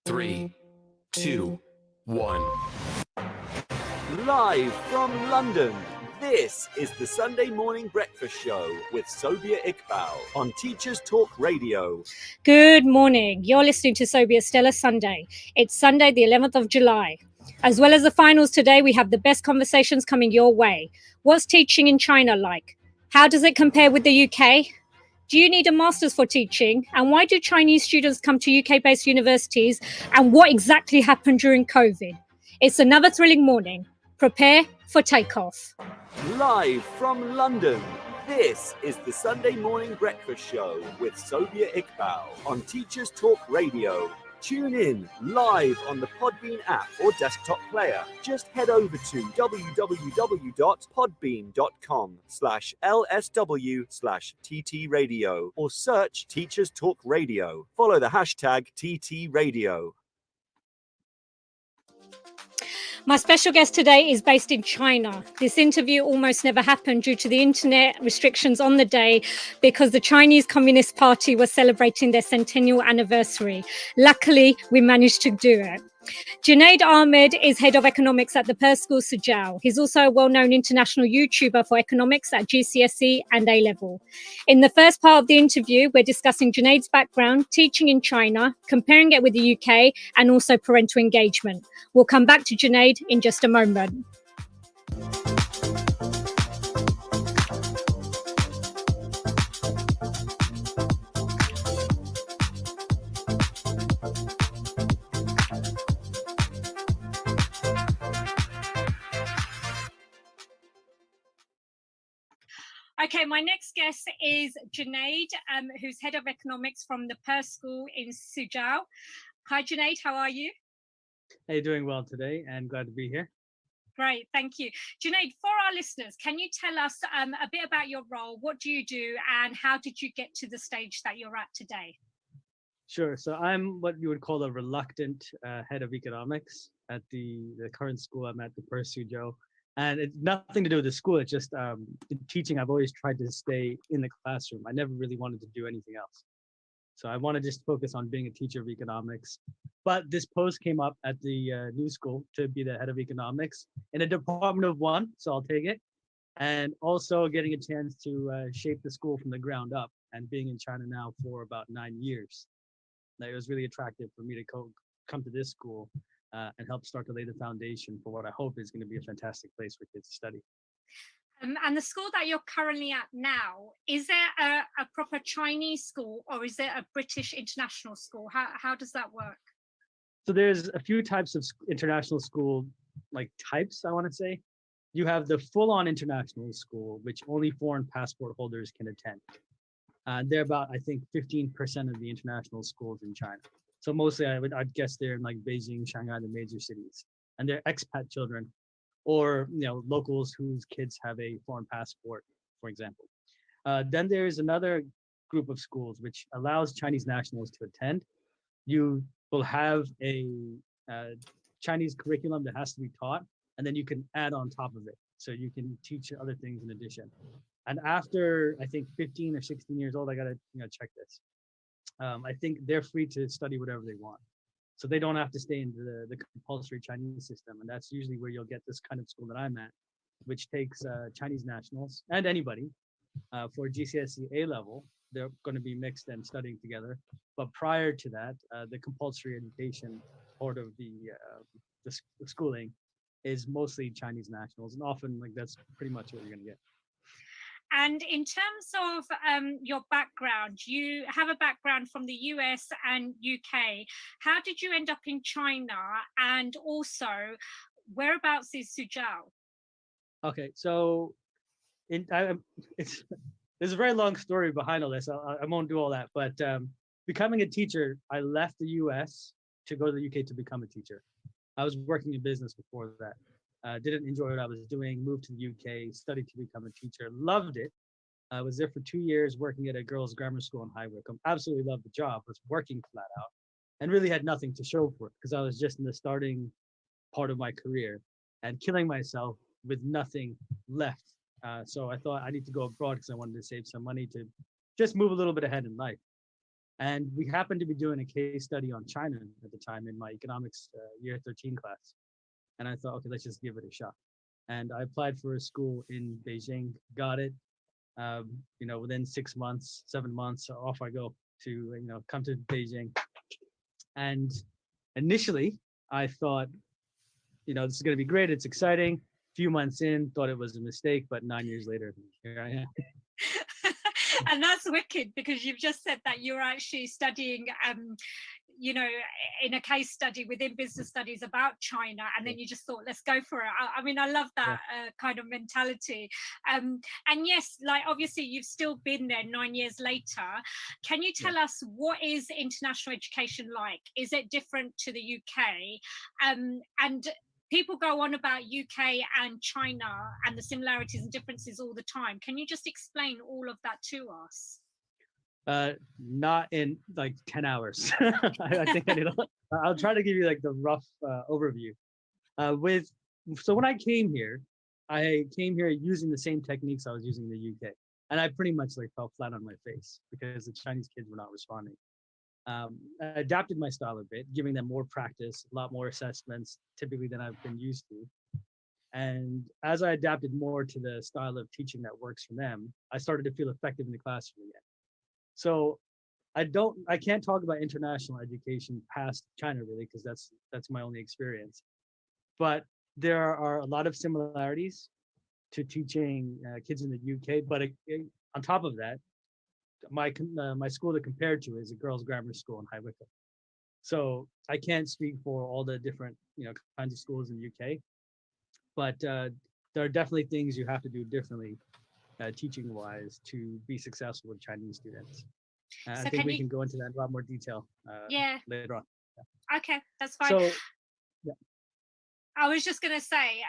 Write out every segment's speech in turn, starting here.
3, 2, 1. Live from London, this is the Sunday Morning Breakfast Show with Sobia Iqbal on Teachers Talk Radio. Good morning. You're listening to Sobia Stella Sunday. It's Sunday, the 11th of July. As well as the finals today, we have the best conversations coming your way. What's teaching in China like? How does it compare with the UK? Do you need a master's for teaching? And why do Chinese students come to UK-based universities? And what exactly happened during COVID? It's another thrilling morning. Prepare for takeoff. Live from London, this is the Sunday Morning Breakfast Show with Sobia Iqbal on Teachers Talk Radio. Tune in live on the Podbean app or desktop player. Just head over to www.podbean.com/LSW/TT Radio or search Teachers Talk Radio. Follow the hashtag TT Radio. My special guest today is based in China. This interview almost never happened due to the internet restrictions on the day because the Chinese Communist Party was celebrating their centennial anniversary. Luckily, we managed to do it. Junaid Ahmed is head of economics at the Perth School Suzhou. He's also a well-known international YouTuber for economics at GCSE and A-level. In the first part of the interview, we're discussing Junaid's background, teaching in China, comparing it with the UK, and also parental engagement. We'll come back to Junaid in just a moment. Okay, my next guest is Junaid, who's head of economics from the Perth School in Suzhou. Hi, Junaid, how are you? Hey, doing well today and glad to be here. Great, thank you. Junaid, for our listeners, can you tell us a bit about your role? What do you do and how did you get to the stage that you're at today? Sure, so I'm what you would call a reluctant head of economics at the current school I'm at, the Perth Suzhou. And it's nothing to do with the school. It's just in teaching, I've always tried to stay in the classroom. I never really wanted to do anything else. So I want to just focus on being a teacher of economics. But this post came up at the new school to be the head of economics in a department of one, so I'll take it. And also getting a chance to shape the school from the ground up and being in China now for about 9 years. It was really attractive for me to come to this school and help start to lay the foundation for what I hope is going to be a fantastic place for kids to study. And the school that you're currently at now, is it a proper Chinese school or is it a British international school? How does that work? So there's a few types of international school, like types, I want to say. You have the full-on international school, which only foreign passport holders can attend. They're about, I think, 15% of the international schools in China. So mostly I'd guess they're in like Beijing, Shanghai, the major cities, and they're expat children or locals whose kids have a foreign passport, for example. Then there's another group of schools which allows Chinese nationals to attend. You will have a Chinese curriculum that has to be taught, and then you can add on top of it. So you can teach other things in addition. And after, I think, 15 or 16 years old, I got to check this. I think they're free to study whatever they want. So they don't have to stay in the compulsory Chinese system. And that's usually where you'll get this kind of school that I'm at, which takes Chinese nationals and anybody for GCSE A level. They're going to be mixed and studying together. But prior to that, the compulsory education part of the schooling is mostly Chinese nationals. And often that's pretty much what you're going to get. And in terms of your background, you have a background from the US and UK. How did you end up in China? And also, whereabouts is Suzhou? Okay, so there's a very long story behind all this. I won't do all that. But becoming a teacher, I left the US to go to the UK to become a teacher. I was working in business before that. Didn't enjoy what I was doing, moved to the UK, studied to become a teacher, loved it. I was there for 2 years working at a girls' grammar school in High Wycombe. Absolutely loved the job, was working flat out, and really had nothing to show for it because I was just in the starting part of my career and killing myself with nothing left. So I thought I need to go abroad because I wanted to save some money to just move a little bit ahead in life. And we happened to be doing a case study on China at the time in my economics year 13 class. And I thought, okay, let's just give it a shot. And I applied for a school in Beijing, got it. Within 6 months, 7 months, off I go to, come to Beijing. And initially, I thought, this is going to be great. It's exciting. A few months in, thought it was a mistake, but 9 years later, here I am. And that's wicked, because you've just said that you're actually studying in a case study within business studies about China, and then you just thought, let's go for it. I mean, I love that kind of mentality. And yes, like obviously you've still been there 9 years later. Can you tell us, what is international education like? Is it different to the UK? And people go on about UK and China and the similarities and differences all the time. Can you just explain all of that to us? Not in like 10 hours. I think I'll try to give you like the rough overview. So when I came here using the same techniques I was using in the UK. And I pretty much like fell flat on my face because the Chinese kids were not responding. I adapted my style a bit, giving them more practice, a lot more assessments, typically than I've been used to. And as I adapted more to the style of teaching that works for them, I started to feel effective in the classroom again. So I can't talk about international education past China really, because that's my only experience. But there are a lot of similarities to teaching kids in the UK. But on top of that, my school to compare to is a girls' grammar school in High Wycombe. So I can't speak for all the different kinds of schools in the UK, but there are definitely things you have to do differently teaching wise to be successful with Chinese students. So I think we can go into that in a lot more detail later on. Okay, that's fine. So, I was just going to say,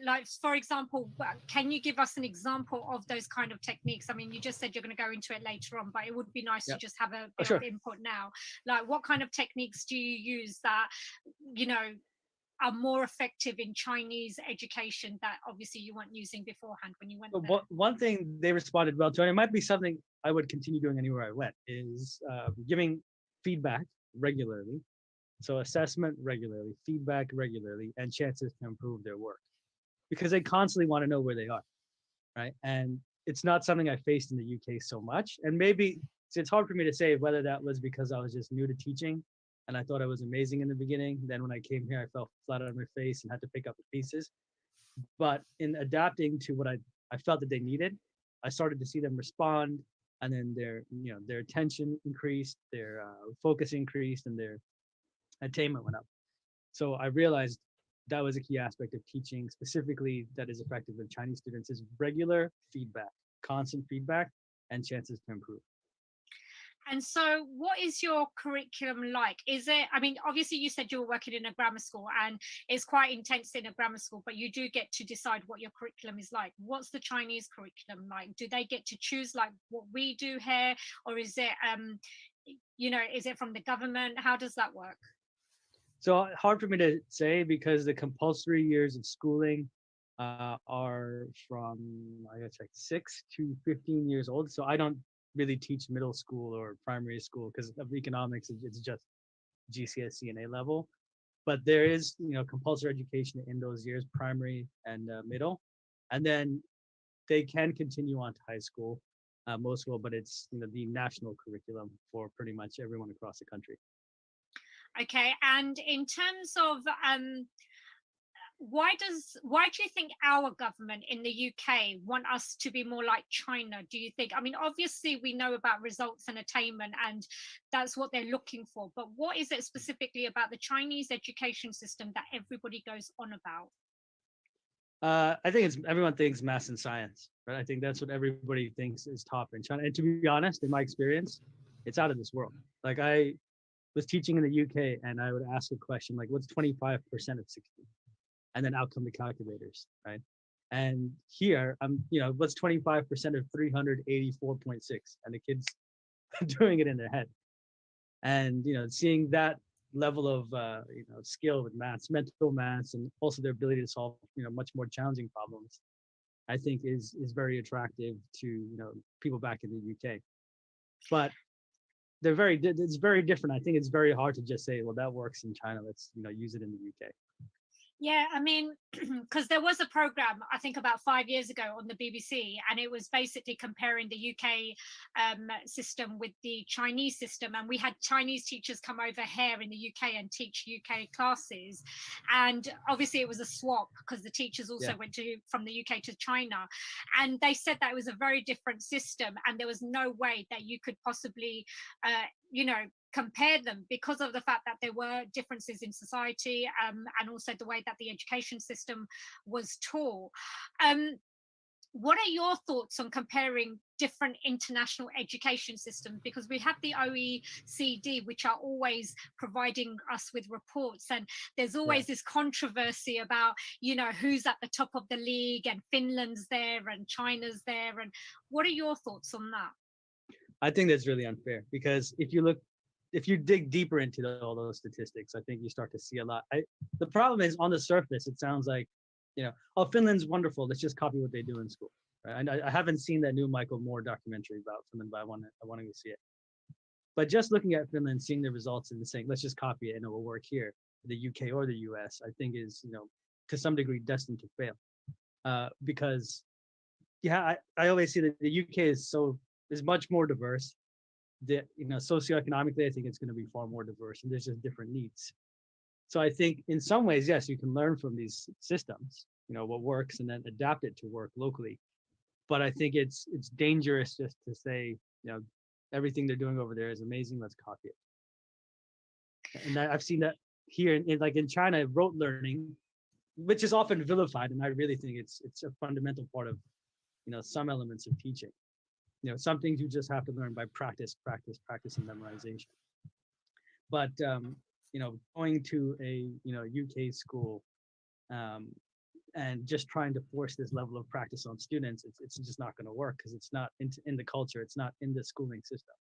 like, for example, can you give us an example of those kind of techniques? I mean, you just said you're going to go into it later on, but it would be nice to just have a bit of input now. Like, what kind of techniques do you use that, are more effective in Chinese education that obviously you weren't using beforehand when you went there? One thing they responded well to, and it might be something I would continue doing anywhere I went, is giving feedback regularly. So assessment regularly, feedback regularly, and chances to improve their work. Because they constantly want to know where they are, right? And it's not something I faced in the UK so much. And maybe it's hard for me to say whether that was because I was just new to teaching and I thought I was amazing in the beginning. Then when I came here, I fell flat on my face and had to pick up the pieces. But in adapting to what I felt that they needed, I started to see them respond, and then their attention increased, their focus increased, and their attainment went up. So I realized that was a key aspect of teaching specifically that is effective with Chinese students is regular feedback, constant feedback, and chances to improve. And so what is your curriculum like? Is it, I mean, obviously you said you were working in a grammar school and it's quite intense in a grammar school, but you do get to decide what your curriculum is like. What's the Chinese curriculum like? Do they get to choose like what we do here? Or is it, is it from the government? How does that work? So hard for me to say because the compulsory years of schooling are from, I guess, like 6 to 15 years old. So I don't really teach middle school or primary school because of economics. It's just GCSE and A level. But there is, compulsory education in those years, primary and middle. And then they can continue on to high school, most will, but it's the national curriculum for pretty much everyone across the country. Okay, and in terms of why do you think our government in the UK want us to be more like China? Do you think, I mean, obviously we know about results and attainment and that's what they're looking for, but what is it specifically about the Chinese education system that everybody goes on about? I think everyone thinks math and science, right? I think that's what everybody thinks is top in China. And to be honest, in my experience, it's out of this world. Like I was teaching in the UK and I would ask a question like, what's 25% of 60? And then out come the calculators, right? And here, what's 25% of 384.6? And the kids doing it in their head. And, seeing that level of, skill with maths, mental maths, and also their ability to solve, much more challenging problems, I think is very attractive to, people back in the UK. But it's very different. I think it's very hard to just say, well, that works in China, let's use it in the UK. Yeah, I mean, because there was a program, I think about 5 years ago on the BBC, and it was basically comparing the UK system with the Chinese system. And we had Chinese teachers come over here in the UK and teach UK classes. And obviously it was a swap because the teachers also went from the UK to China. And they said that it was a very different system, and there was no way that you could possibly, compare them because of the fact that there were differences in society, and also the way that the education system was taught. What are your thoughts on comparing different international education systems? Because we have the OECD, which are always providing us with reports, and there's always this controversy about, who's at the top of the league, and Finland's there and China's there. And what are your thoughts on that? I think that's really unfair, because if you dig deeper into all those statistics, I think you start to see a lot. The problem is, on the surface, it sounds like, oh, Finland's wonderful, let's just copy what they do in school. Right? And I haven't seen that new Michael Moore documentary about Finland, but I want to go see it. But just looking at Finland, seeing the results and saying, let's just copy it and it will work here, the UK or the US, I think is, to some degree destined to fail. Because, I always see that the UK is much more diverse. Socioeconomically, I think it's going to be far more diverse, and there's just different needs. So I think in some ways, yes, you can learn from these systems, what works, and then adapt it to work locally. But I think it's dangerous just to say, everything they're doing over there is amazing, let's copy it. And I've seen that here in China, rote learning, which is often vilified, and I really think it's a fundamental part of, some elements of teaching. Some things you just have to learn by practice, and memorization. But going to a UK school and just trying to force this level of practice on students, it's just not going to work, because it's not in the culture, it's not in the schooling system.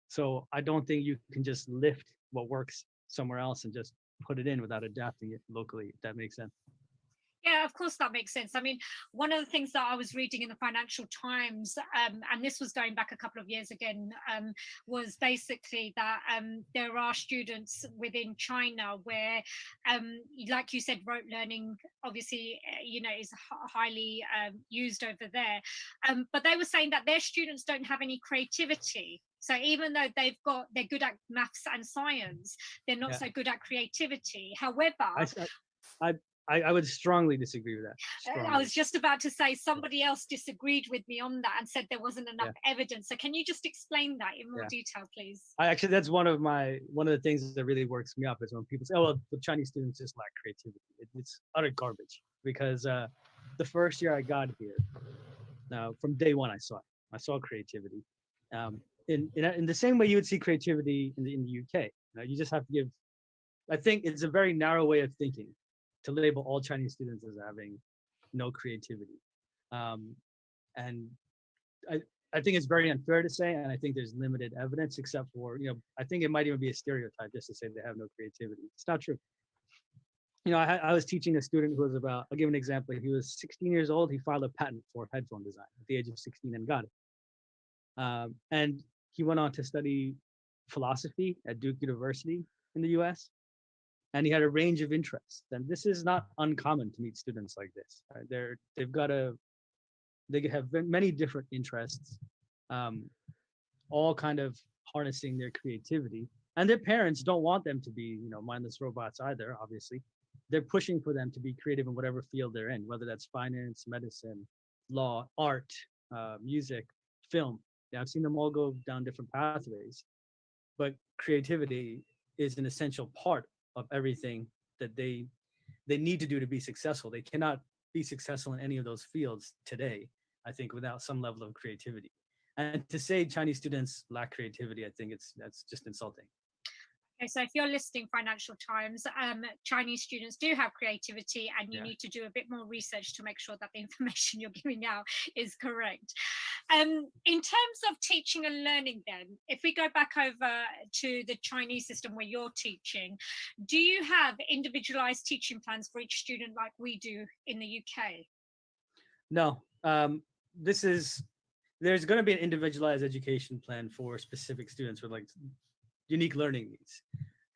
So I don't think you can just lift what works somewhere else and just put it in without adapting it locally, if that makes sense. Yeah, of course, that makes sense. I mean, one of the things that I was reading in the Financial Times, and this was going back a couple of years again, was basically that there are students within China where, like you said, rote learning obviously, is highly used over there. But they were saying that their students don't have any creativity. So even though they're good at maths and science, they're not so good at creativity. However, I would strongly disagree with that. Strongly. I was just about to say somebody else disagreed with me on that and said there wasn't enough evidence. So can you just explain that in more detail, please? Actually, that's one of the things that really works me up, is when people say, "Oh, well, the Chinese students just lack creativity." It's utter garbage, because the first year I got here, from day one, I saw creativity. In the same way you would see creativity in the UK. You just have to give. I think it's a very narrow way of thinking to label all Chinese students as having no creativity. And I think it's very unfair to say, and I think there's limited evidence, except for, I think it might even be a stereotype just to say they have no creativity. It's not true. I was teaching a student who was I'll give an example. He was 16 years old. He filed a patent for headphone design at the age of 16 and got it. And he went on to study philosophy at Duke University in the US. And he had a range of interests, and this is not uncommon to meet students like this. Right? They have many different interests, all kind of harnessing their creativity. And their parents don't want them to be, mindless robots either. Obviously, they're pushing for them to be creative in whatever field they're in, whether that's finance, medicine, law, art, music, film. I've seen them all go down different pathways, but creativity is an essential part of everything that they need to do to be successful. They cannot be successful in any of those fields today, I think, without some level of creativity. And to say Chinese students lack creativity, I think that's just insulting. Okay, so if you're listing Financial Times, Chinese students do have creativity, and you need to do a bit more research to make sure that the information you're giving out is correct. In terms of teaching and learning then, if we go back over to the Chinese system where you're teaching, do you have individualized teaching plans for each student like we do in the UK? No, this is there's going to be an individualized education plan for specific students with like unique learning needs.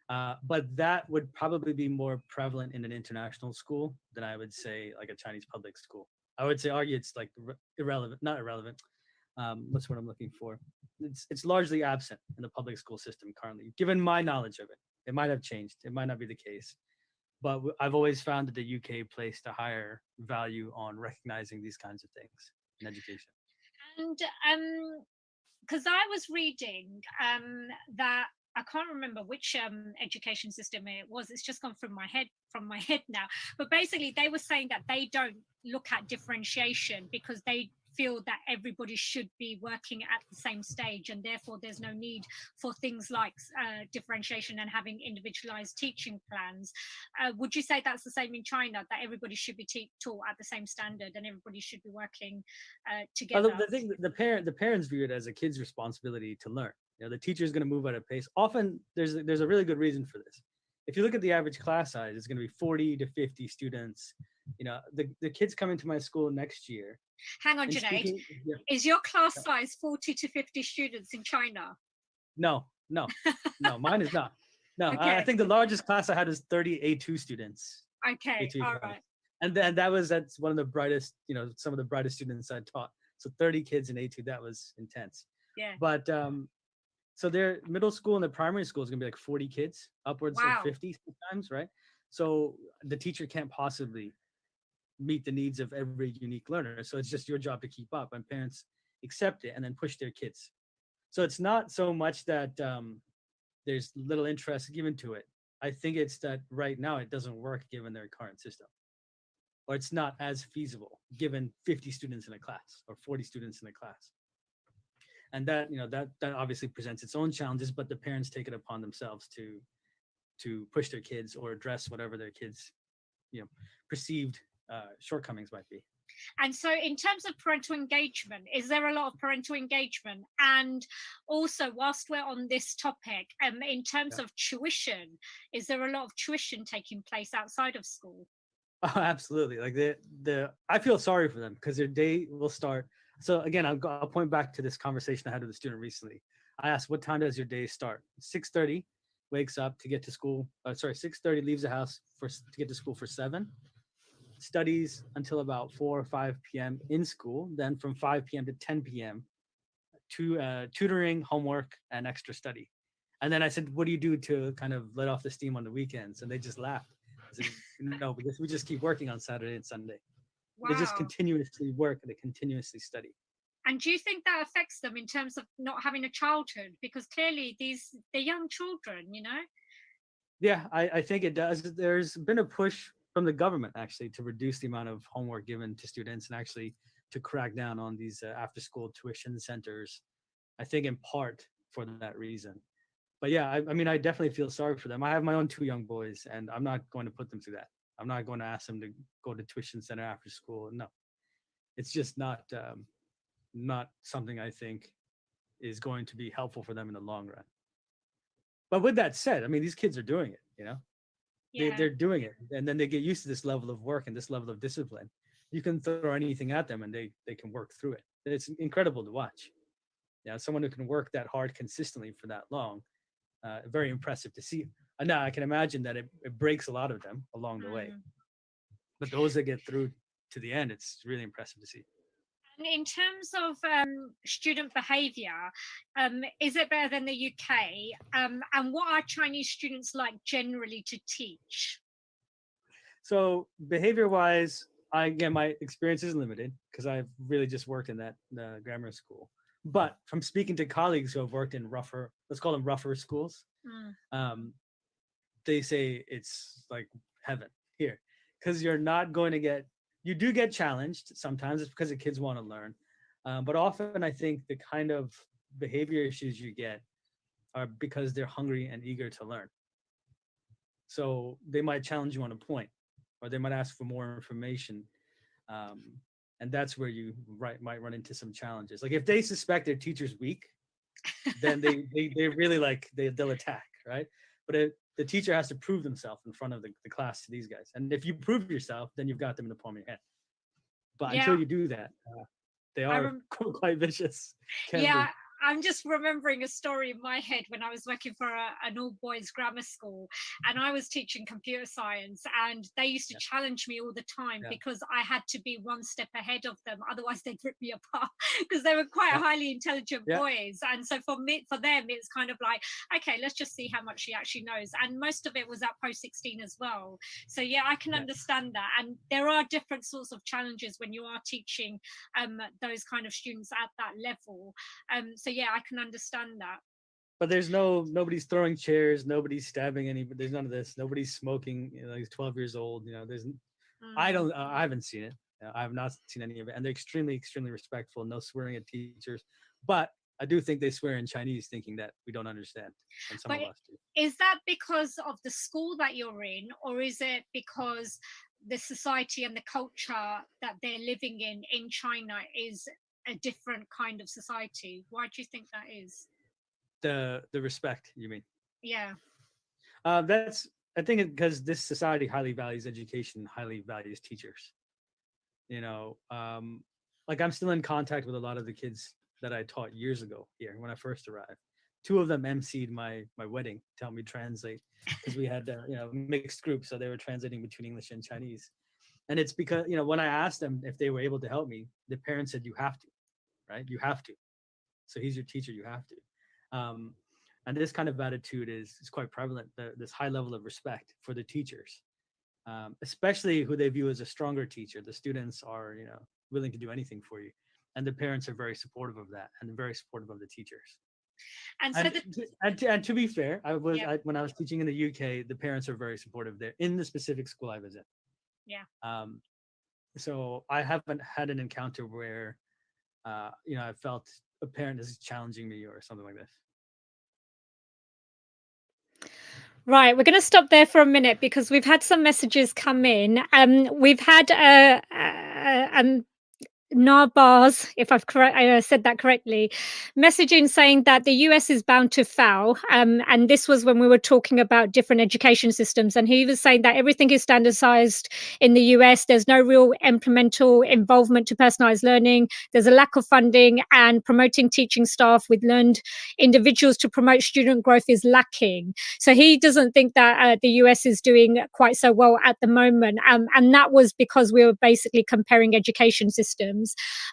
But that would probably be more prevalent in an international school than I would say like a Chinese public school. I would say argue it's like irrelevant, not irrelevant. What's what I'm looking for? It's largely absent in the public school system currently, given my knowledge of it. It might have changed. It might not be the case. But I've always found that the UK placed a higher value on recognizing these kinds of things in education. And because I was reading that I can't remember which education system it was. It's just gone from my head now. But basically, they were saying that they don't look at differentiation because they feel that everybody should be working at the same stage, and therefore there's no need for things like differentiation and having individualized teaching plans. Would you say that's the same in China, that everybody should be taught at the same standard and everybody should be working together? The thing, the parents view it as a kid's responsibility to learn. You know, the teacher is going to move at a pace. Often there's a really good reason for this. If you look at the average class size, it's going to be 40 to 50 students. You know, the kids coming to my school next year. Hang on, Junaid. Is your class size 40 to 50 students in China? No, mine is not. No, okay. I think the largest class I had was 30 A2 students. Okay, A2 all class. right. And then that's one of the brightest, you know, some of the brightest students I taught. So 30 kids in A2, that was intense. Yeah. But so their middle school and the primary school is gonna be like 40 kids, upwards of 50 sometimes, right? So the teacher can't possibly meet the needs of every unique learner. So it's just your job to keep up, and parents accept it and then push their kids. So it's not so much that there's little interest given to it. I think it's that right now it doesn't work given their current system, or it's not as feasible given 50 students in a class or 40 students in a class. And that, you know, that obviously presents its own challenges, but the parents take it upon themselves to push their kids or address whatever their kids, you know, perceived shortcomings might be. And so in terms of parental engagement, is there a lot of parental engagement? And also, whilst we're on this topic, in terms of tuition, is there a lot of tuition taking place outside of school? Oh, absolutely. Like I feel sorry for them because their day will start. So again, I'll point back to this conversation I had with a student recently. I asked, what time does your day start? 6:30, wakes up to get to school. 6:30, leaves the house to get to school for 7. Studies until about 4 or 5 p.m. in school. Then from 5 p.m. to 10 p.m. to tutoring, homework, and extra study. And then I said, what do you do to kind of let off the steam on the weekends? And they just laughed. I said, no, because we just keep working on Saturday and Sunday. Wow. They just continuously work and they continuously study. And do you think that affects them in terms of not having a childhood? Because clearly they're young children, you know? Yeah, I think it does. There's been a push from the government actually to reduce the amount of homework given to students and actually to crack down on these after-school tuition centers. I think in part for that reason. But yeah, I mean, I definitely feel sorry for them. I have my own 2 young boys, and I'm not going to put them through that. I'm not going to ask them to go to tuition center after school. No, it's just not something I think is going to be helpful for them in the long run. But with that said, I mean, these kids are doing it, you know? Yeah. They're doing it, and then they get used to this level of work and this level of discipline. You can throw anything at them and they can work through it. It's incredible to watch. Yeah, someone who can work that hard consistently for that long, very impressive to see. And now I can imagine that it breaks a lot of them along the way. But those that get through to the end, it's really impressive to see. And in terms of student behaviour, is it better than the UK? And what are Chinese students like generally to teach? So behavior-wise, again, my experience is limited because I've really just worked in that grammar school. But from speaking to colleagues who have worked in rougher, let's call them rougher schools, they say it's like heaven here because you're not going to get, you do get challenged sometimes. It's because the kids want to learn. But often I think the kind of behavior issues you get are because they're hungry and eager to learn. So they might challenge you on a point, or they might ask for more information. And that's where you might run into some challenges. Like if they suspect their teacher's weak, then they really they'll attack, right? But the teacher has to prove themselves in front of the class to these guys. And if you prove yourself, then you've got them in the palm of your hand. But until you do that, They I are rem- quite vicious. Can yeah, be. I'm just remembering a story in my head when I was working for an all boys grammar school and I was teaching computer science, and they used to Yeah. challenge me all the time Yeah. because I had to be one step ahead of them, otherwise they'd rip me apart because they were quite Yeah. highly intelligent Yeah. boys. And so for them it's kind of like, okay, let's just see how much she actually knows, and most of it was at post 16 as well. So yeah, I can Yeah. understand that, and there are different sorts of challenges when you are teaching those kind of students at that level. So yeah, I can understand that. But there's nobody's throwing chairs, nobody's stabbing anybody. There's none of this. Nobody's smoking. He's 12 years old. There's I haven't seen it. I have not seen any of it, and they're extremely respectful. No swearing at teachers, but I do think they swear in Chinese, thinking that we don't understand, and some But of us do. is that because of the school that you're in, or is it because the society and the culture that they're living in China is a different kind of society? Why do you think that is? The respect, you mean? Yeah. That's I think because this society highly values education, highly values teachers. Like I'm still in contact with a lot of the kids that I taught years ago here when I first arrived. Two of them emceed my wedding to help me translate because we had mixed groups, so they were translating between English and Chinese. And it's because when I asked them if they were able to help me, the parents said you have to, right? You have to. So he's your teacher, you have to. And this kind of attitude is quite prevalent. This high level of respect for the teachers, especially who they view as a stronger teacher. The students are willing to do anything for you, and the parents are very supportive of that and very supportive of the teachers. And so And to be fair, Yeah. when I was teaching in the UK, the parents are very supportive there in the specific school I was in. Yeah. So I haven't had an encounter where I felt a parent is challenging me or something like this. Right, we're going to stop there for a minute because we've had some messages come in. We've had Narbars, if I said that correctly, messaging saying that the US is bound to foul. And this was when we were talking about different education systems. And he was saying that everything is standardized in the US. There's no real implemental involvement to personalized learning. There's a lack of funding, and promoting teaching staff with learned individuals to promote student growth is lacking. So he doesn't think that the US is doing quite so well at the moment. And that was because we were basically comparing education systems.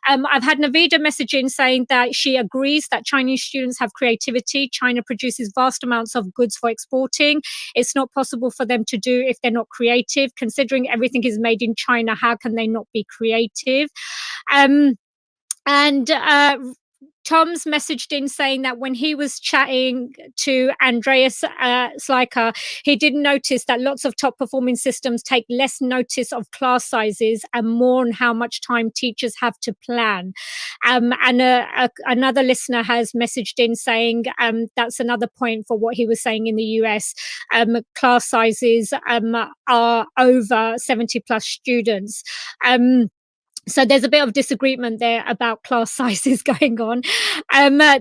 I've had Navida messaging saying that she agrees that Chinese students have creativity. China produces vast amounts of goods for exporting. It's not possible for them to do if they're not creative. Considering everything is made in China, how can they not be creative? And Tom's messaged in saying that when he was chatting to Andreas Slyker, he did notice that lots of top performing systems take less notice of class sizes and more on how much time teachers have to plan. And another listener has messaged in saying that's another point for what he was saying in the US. Class sizes are over 70 plus students. So there's a bit of disagreement there about class sizes going on.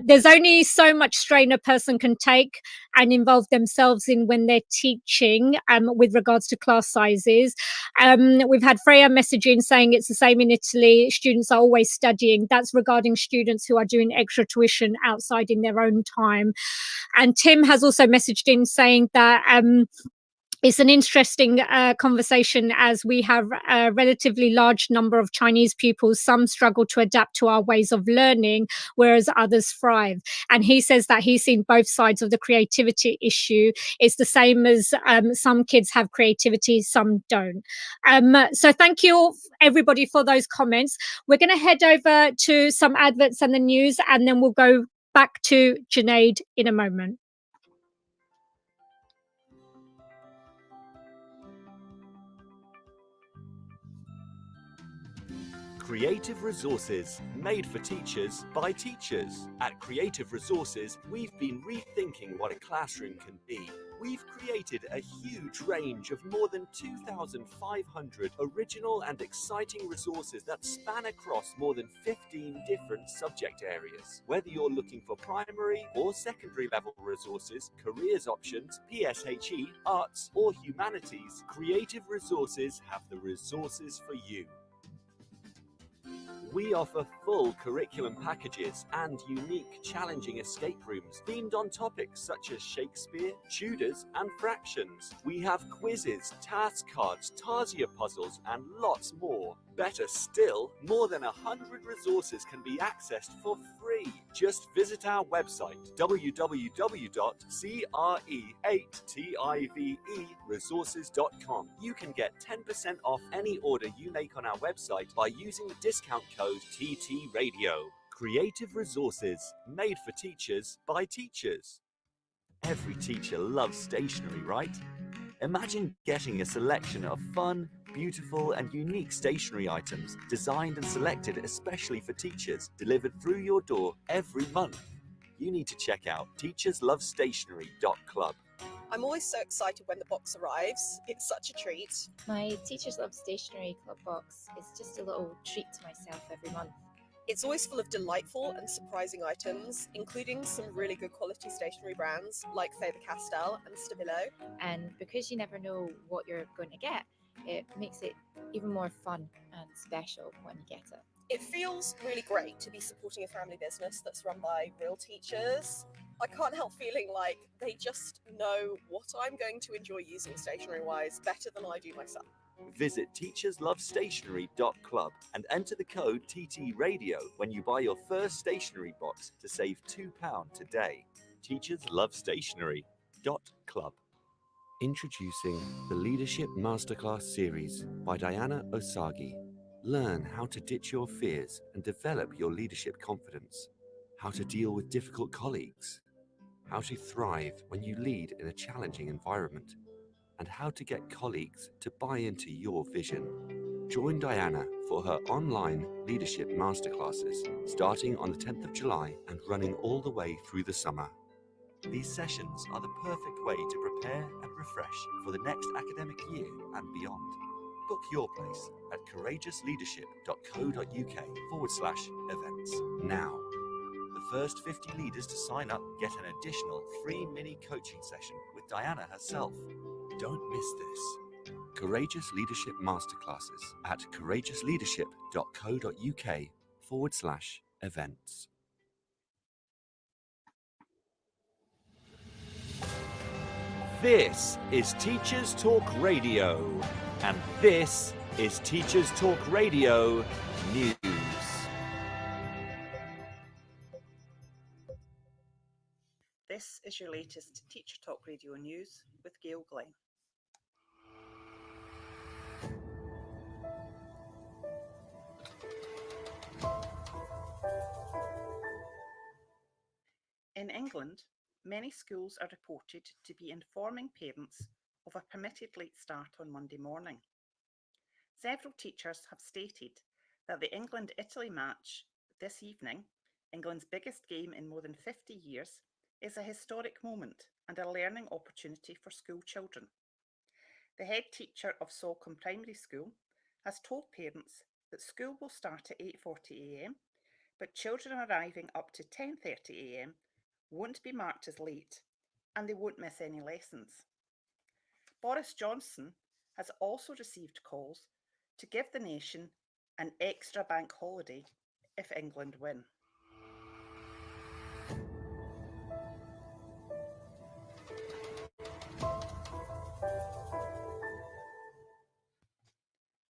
There's only so much strain a person can take and involve themselves in when they're teaching with regards to class sizes. We've had Freya messaging saying it's the same in Italy. Students are always studying. That's regarding students who are doing extra tuition outside in their own time. And Tim has also messaged in saying that it's an interesting conversation as we have a relatively large number of Chinese pupils. Some struggle to adapt to our ways of learning, whereas others thrive. And he says that he's seen both sides of the creativity issue. It's the same as some kids have creativity, some don't. So thank you everybody for those comments. We're going to head over to some adverts and the news, and then we'll go back to Junaid in a moment. Creative Resources, made for teachers by teachers. At Creative Resources, we've been rethinking what a classroom can be. We've created a huge range of more than 2,500 original and exciting resources that span across more than 15 different subject areas. Whether you're looking for primary or secondary level resources, careers options, PSHE, arts or humanities, Creative Resources have the resources for you. We offer full curriculum packages and unique, challenging escape rooms themed on topics such as Shakespeare, Tudors, and fractions. We have quizzes, task cards, Tarsier puzzles, and lots more. Better still, more than 100 resources can be accessed for free. Just visit our website www.cre8tiveresources.com. You can get 10% off any order you make on our website by using the discount code TTRadio. Creative resources made for teachers by teachers. Every teacher loves stationery, right? Imagine getting a selection of fun, beautiful and unique stationery items designed and selected especially for teachers, delivered through your door every month. You need to check out teacherslovestationery.club. I'm always so excited when the box arrives. It's such a treat. My Teachers Love Stationery Club box is just a little treat to myself every month. It's always full of delightful and surprising items, including some really good quality stationery brands like Faber-Castell and Stabilo. And because you never know what you're going to get, it makes it even more fun and special when you get it. It feels really great to be supporting a family business that's run by real teachers. I can't help feeling like they just know what I'm going to enjoy using stationery-wise better than I do myself. Visit teacherslovestationery.club and enter the code TTRadio when you buy your first stationery box to save £2 today. teacherslovestationery.club. Introducing the Leadership Masterclass series by Diana Osagi. Learn how to ditch your fears and develop your leadership confidence. How to deal with difficult colleagues. How to thrive when you lead in a challenging environment. And how to get colleagues to buy into your vision. Join Diana for her online leadership masterclasses starting on the 10th of July and running all the way through the summer. These sessions are the perfect way to prepare and refresh for the next academic year and beyond. Book your place at courageousleadership.co.uk/events now. The first 50 leaders to sign up get an additional free mini coaching session with Diana herself. Don't miss this. Courageous Leadership Masterclasses at courageousleadership.co.uk/events. This is Teachers Talk Radio, and this is Teachers Talk Radio News. This is your latest Teacher Talk Radio News with Gail Glenn. In England, many schools are reported to be informing parents of a permitted late start on Monday morning. Several teachers have stated that the England-Italy match this evening, England's biggest game in more than 50 years, is a historic moment and a learning opportunity for school children. The head teacher of Salcombe Primary School has told parents that school will start at 8:40 a.m, but children arriving up to 10:30 a.m. won't be marked as late and they won't miss any lessons. Boris Johnson has also received calls to give the nation an extra bank holiday if England win.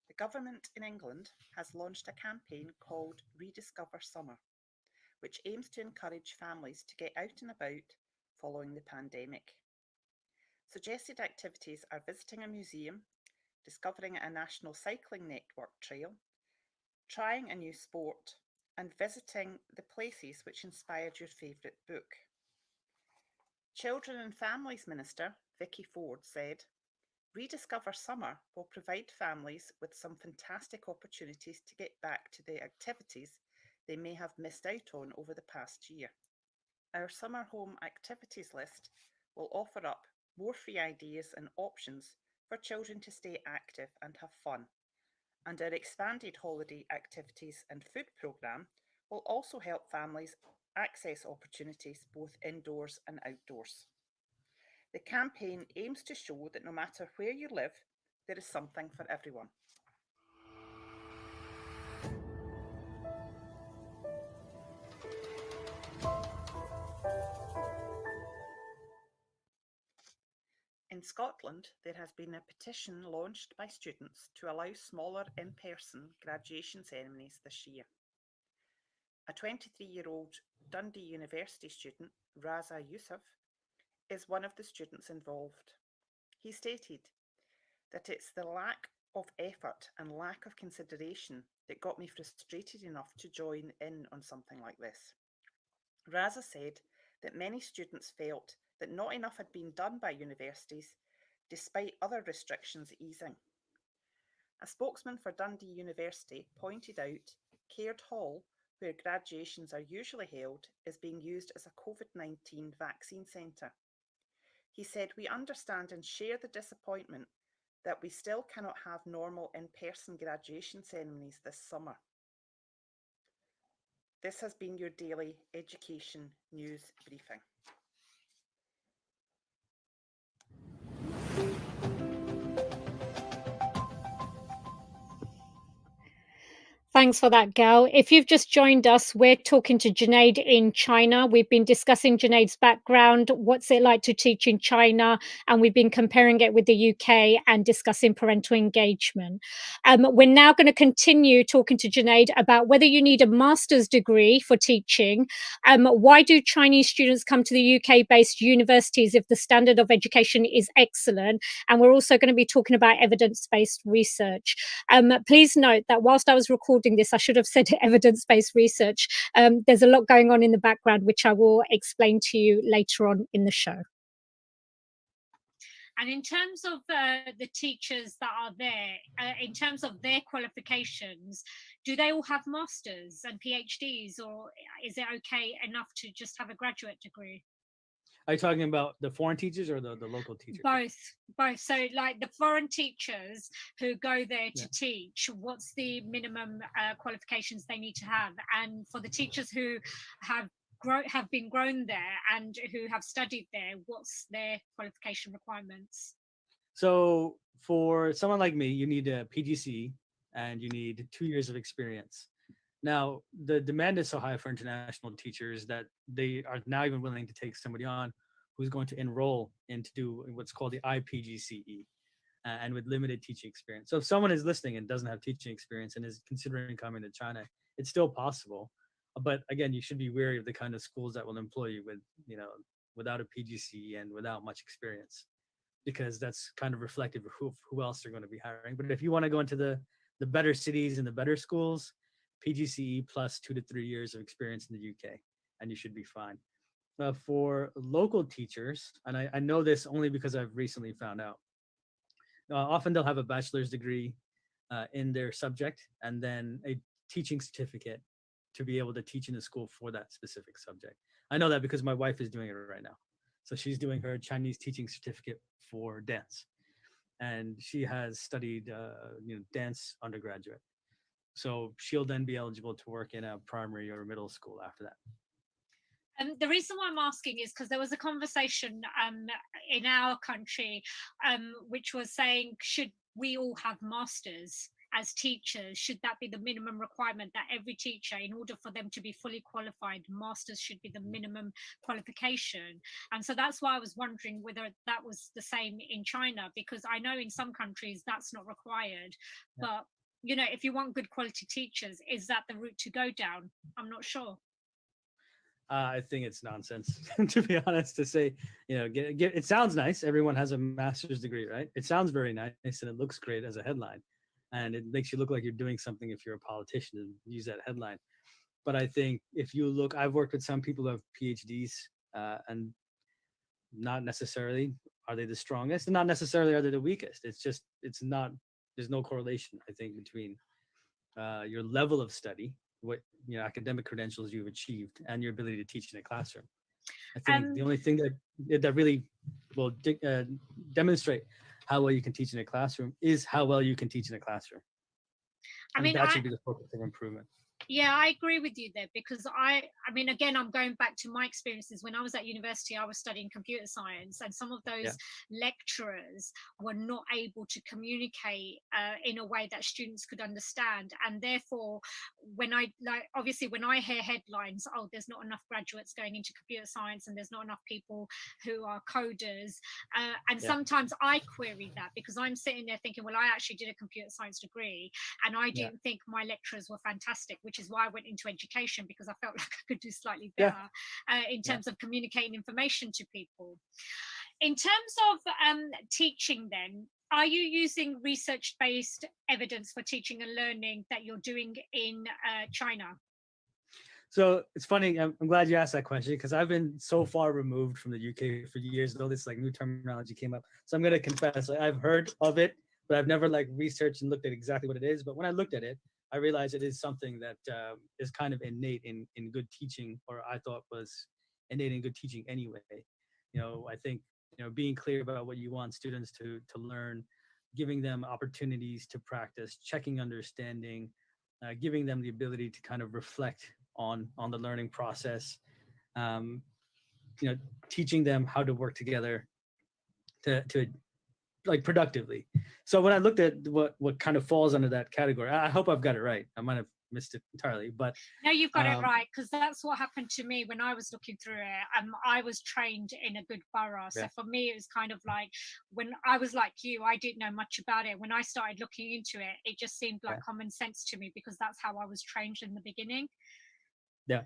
The government in England has launched a campaign called Rediscover Summer, which aims to encourage families to get out and about following the pandemic. Suggested activities are visiting a museum, discovering a national cycling network trail, trying a new sport, and visiting the places which inspired your favourite book. Children and Families Minister Vicky Ford said, "Rediscover Summer will provide families with some fantastic opportunities to get back to the activities they may have missed out on over the past year. Our summer home activities list will offer up more free ideas and options for children to stay active and have fun, and our expanded holiday activities and food programme will also help families access opportunities both indoors and outdoors." The campaign aims to show that no matter where you live, there is something for everyone. In Scotland, there has been a petition launched by students to allow smaller in-person graduation ceremonies this year. A 23-year-old Dundee University student, Raza Yusuf, is one of the students involved. He stated that it's the lack of effort and lack of consideration that got me frustrated enough to join in on something like this. Raza said that many students felt that not enough had been done by universities, despite other restrictions easing. A spokesman for Dundee University pointed out Caird Hall, where graduations are usually held, is being used as a COVID-19 vaccine centre. He said, "We understand and share the disappointment that we still cannot have normal in-person graduation ceremonies this summer." This has been your daily education news briefing. Thanks for that, Gail. If you've just joined us, we're talking to Junaid in China. We've been discussing Junaid's background, what's it like to teach in China, and we've been comparing it with the UK and discussing parental engagement. We're now going to continue talking to Junaid about whether you need a master's degree for teaching. Why do Chinese students come to the UK-based universities if the standard of education is excellent? And we're also going to be talking about evidence-based research. Please note that whilst I was recording this, I should have said evidence-based research. There's a lot going on in the background, which I will explain to you later on in the show. And in terms of the teachers that are there, in terms of their qualifications, do they all have masters and PhDs, or is it okay enough to just have a graduate degree? Are you talking about the foreign teachers or the local teachers? Both. So like the foreign teachers who go there to teach, what's the minimum qualifications they need to have? And for the teachers who have been grown there and who have studied there, what's their qualification requirements? So for someone like me, you need a PGC and you need 2 years of experience. Now, the demand is so high for international teachers that they are now even willing to take somebody on who's going to enroll into do what's called the IPGCE and with limited teaching experience. So if someone is listening and doesn't have teaching experience and is considering coming to China, it's still possible. But again, you should be wary of the kind of schools that will employ you with, without a PGCE and without much experience, because that's kind of reflective of who else they're going to be hiring. But if you want to go into the better cities and the better schools, PGCE plus 2 to 3 years of experience in the UK, and you should be fine. For local teachers, and I know this only because I've recently found out, often they'll have a bachelor's degree in their subject and then a teaching certificate to be able to teach in a school for that specific subject. I know that because my wife is doing it right now. So she's doing her Chinese teaching certificate for dance, and she has studied dance undergraduate. So she'll then be eligible to work in a primary or middle school after that. And the reason why I'm asking is because there was a conversation in our country which was saying, should we all have masters as teachers? Should that be the minimum requirement, that every teacher, in order for them to be fully qualified, masters should be the minimum qualification? And so that's why I was wondering whether that was the same in China, because I know in some countries that's not required. But if you want good quality teachers, is that the route to go down? I'm not sure. I think it's nonsense, to be honest, to say, it sounds nice. Everyone has a master's degree, right? It sounds very nice and it looks great as a headline. And it makes you look like you're doing something if you're a politician and use that headline. But I think if you look, I've worked with some people who have PhDs and not necessarily are they the strongest and not necessarily are they the weakest. There's no correlation, I think, between your level of study, what academic credentials you've achieved, and your ability to teach in a classroom. I think the only thing that really will demonstrate how well you can teach in a classroom is how well you can teach in a classroom. That should be the focus of improvement. Yeah, I agree with you there, because I mean, again, I'm going back to my experiences. When I was at university, I was studying computer science, and some of Yeah. those lecturers were not able to communicate in a way that students could understand. And therefore, when I, like, obviously, when I hear headlines, oh, there's not enough graduates going into computer science and there's not enough people who are coders. And Yeah. sometimes I query that, because I'm sitting there thinking, well, I actually did a computer science degree and I Yeah. didn't think my lecturers were fantastic, which is why I went into education, because I felt like I could do slightly Yeah. better in Yeah. terms of communicating information to people. In terms of teaching, then, are you using research-based evidence for teaching and learning that you're doing in China? So it's funny. I'm glad you asked that question, because I've been so far removed from the UK for years. Though this like new terminology came up, so I'm gonna confess, I've heard of it, but I've never like researched and looked at exactly what it is. But when I looked at it, I realized it is something that is kind of innate in good teaching, or I thought was innate in good teaching anyway. I think being clear about what you want students to learn, giving them opportunities to practice, checking understanding, giving them the ability to kind of reflect on the learning process, um, teaching them how to work together to like productively. So when I looked at what kind of falls under that category, I hope I've got it right. I might have missed it entirely, but no, you've got it right, because that's what happened to me when I was looking through it. I was trained in a good borough, so for me it was kind of like, when I was like you, I didn't know much about it. When I started looking into it, it just seemed like common sense to me, because that's how I was trained in the beginning. Yeah,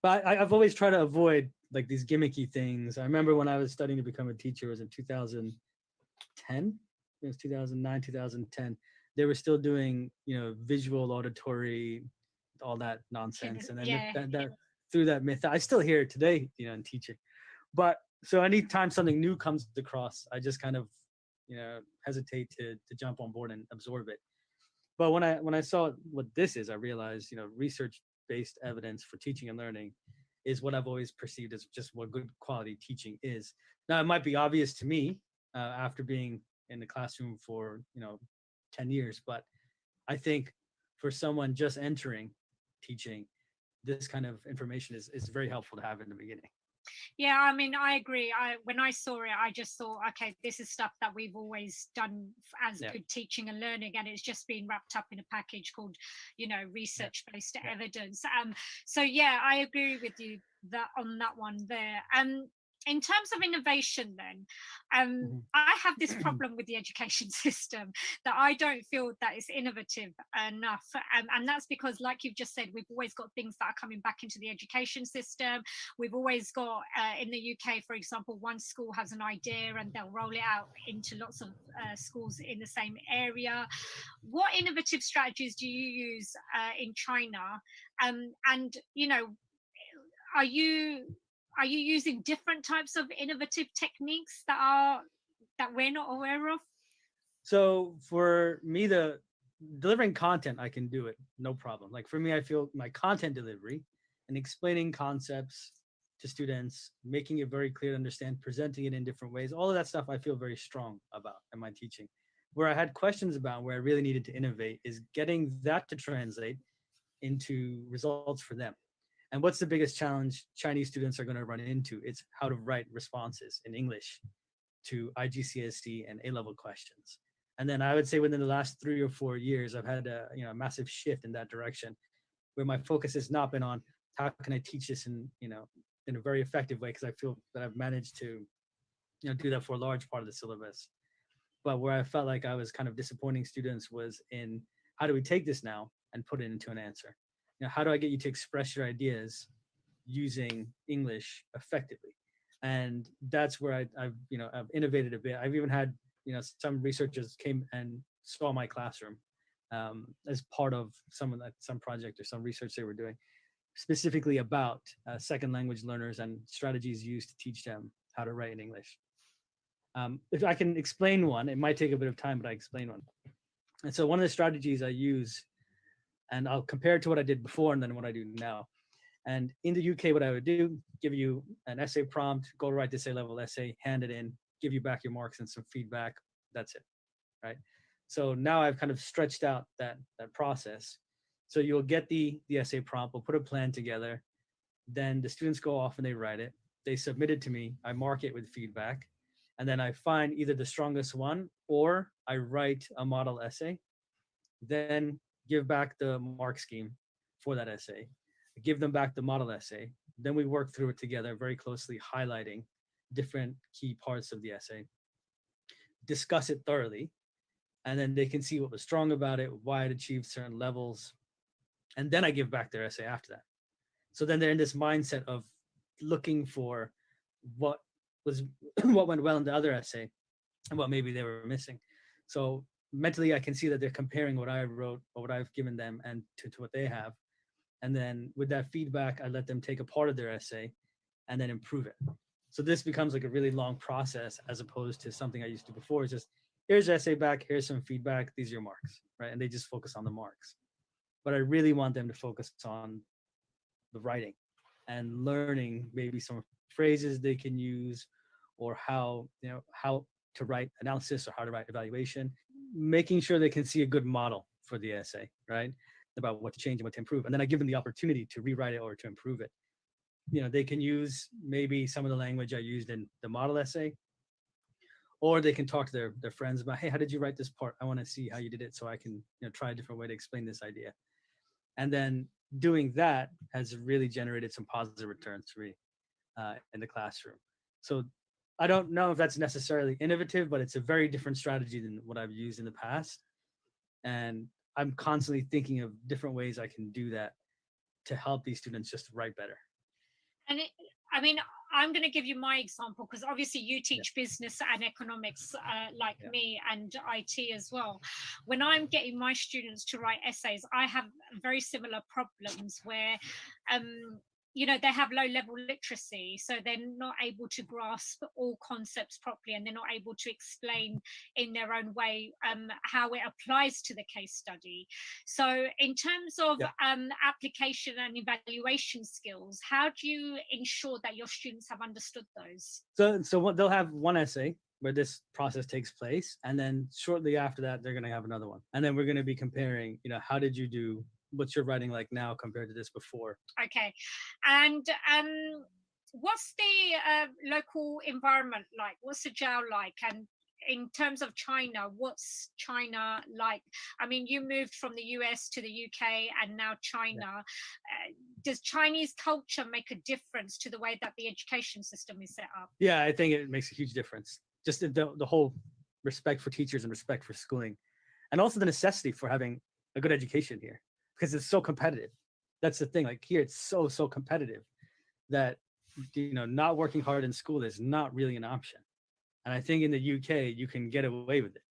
but I've always tried to avoid like these gimmicky things. I remember when I was studying to become a teacher, it was in 2010. It was 2009, 2010. They were still doing, visual, auditory, all that nonsense. And then that through that myth, I still hear it today, in teaching. But so anytime something new comes across, I just kind of, hesitate to jump on board and absorb it. But when I saw what this is, I realized, research-based evidence for teaching and learning is what I've always perceived as just what good quality teaching is. Now, it might be obvious to me after being in the classroom for 10 years, but I think for someone just entering teaching, this kind of information is very helpful to have in the beginning. Yeah, I mean, I agree. When I saw it, I just thought, okay, this is stuff that we've always done as good teaching and learning, and it's just been wrapped up in a package called, research-based evidence. So yeah, I agree with you on that one there. In terms of innovation, then, I have this problem with the education system, that I don't feel that it's innovative enough. And that's because, like you've just said, we've always got things that are coming back into the education system. We've always got, in the UK, for example, one school has an idea and they'll roll it out into lots of schools in the same area. What innovative strategies do you use in China? And, are you using different types of innovative techniques that we're not aware of? So for me, the delivering content, I can do it, no problem. Like for me, I feel my content delivery and explaining concepts to students, making it very clear to understand, presenting it in different ways, all of that stuff I feel very strong about in my teaching. Where I had questions about, where I really needed to innovate, is getting that to translate into results for them. And what's the biggest challenge Chinese students are going to run into? It's how to write responses in English to IGCSE and A-level questions. And then I would say within the last 3 or 4 years, I've had a massive shift in that direction, where my focus has not been on how can I teach this in a very effective way, because I feel that I've managed to do that for a large part of the syllabus. But where I felt like I was kind of disappointing students was in, how do we take this now and put it into an answer? How do I get you to express your ideas using English effectively? And that's where I've innovated a bit. I've even had some researchers came and saw my classroom as part of some project or some research they were doing, specifically about second language learners and strategies used to teach them how to write in English. If I can explain one, it might take a bit of time, but I explain one. And so one of the strategies I use, and I'll compare it to what I did before and then what I do now. And in the UK, what I would do, give you an essay prompt, go write this A-level essay, hand it in, give you back your marks and some feedback. That's it, right? So now I've kind of stretched out that process. So you'll get the essay prompt, we'll put a plan together. Then the students go off and they write it. They submit it to me. I mark it with feedback. And then I find either the strongest one or I write a model essay, then give back the mark scheme for that essay, give them back the model essay. Then we work through it together very closely, highlighting different key parts of the essay, discuss it thoroughly, and then they can see what was strong about it, why it achieved certain levels. And then I give back their essay after that. So then they're in this mindset of looking for what was what went well in the other essay and what maybe they were missing. So mentally I can see that they're comparing what I wrote or what I've given them and to what they have. And then with that feedback, I let them take a part of their essay and then improve it. So this becomes like a really long process as opposed to something I used to before. It's just, here's your essay back, here's some feedback, these are your marks, right? And they just focus on the marks. But I really want them to focus on the writing and learning maybe some phrases they can use, or how to write analysis or how to write evaluation, making sure they can see a good model for the essay, right? About what to change and what to improve. And then I give them the opportunity to rewrite it or to improve it. They can use maybe some of the language I used in the model essay, or they can talk to their friends about, hey, how did you write this part? I want to see how you did it so I can try a different way to explain this idea. And then doing that has really generated some positive returns for me in the classroom. So I don't know if that's necessarily innovative, but it's a very different strategy than what I've used in the past. And I'm constantly thinking of different ways I can do that to help these students just write better. And I'm going to give you my example, because obviously you teach business and economics like me, and IT as well. When I'm getting my students to write essays, I have very similar problems where they have low level literacy, so they're not able to grasp all concepts properly, and they're not able to explain in their own way how it applies to the case study. So in terms of application and evaluation skills, how do you ensure that your students have understood those? So what, they'll have one essay where this process takes place, and then shortly after that they're going to have another one, and then we're going to be comparing, how did you do, what's your writing like now compared to this before. Okay. And what's the local environment like? What's the jail like? And in terms of China, what's China like? I mean, you moved from the US to the UK and now China. Does Chinese culture make a difference to the way that the education system is set up? Yeah, I think it makes a huge difference. Just the whole respect for teachers and respect for schooling, and also the necessity for having a good education here, because it's so competitive. That's the thing. Like here, it's so competitive that not working hard in school is not really an option. And I think in the UK you can get away with it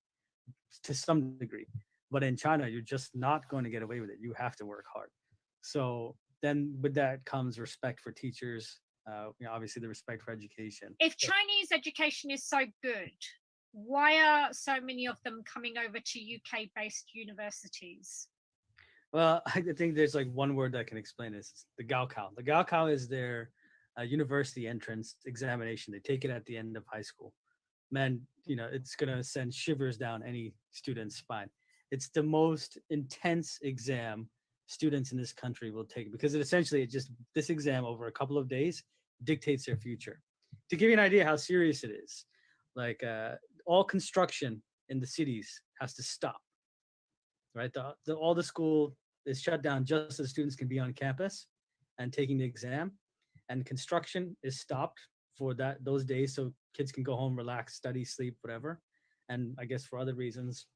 to some degree, but in China you're just not going to get away with it. You have to work hard. So then with that comes respect for teachers. Obviously the respect for education. If Chinese education is so good, why are so many of them coming over to UK-based universities? Well, I think there's like one word that can explain this. It's the Gaokao. The Gaokao is their university entrance examination. They take it at the end of high school. Man, it's going to send shivers down any student's spine. It's the most intense exam students in this country will take, because this exam over a couple of days dictates their future. To give you an idea how serious it is, like all construction in the cities has to stop, right? All the school is shut down just so students can be on campus and taking the exam, and construction is stopped for those days so kids can go home, relax, study, sleep, whatever, and I guess for other reasons.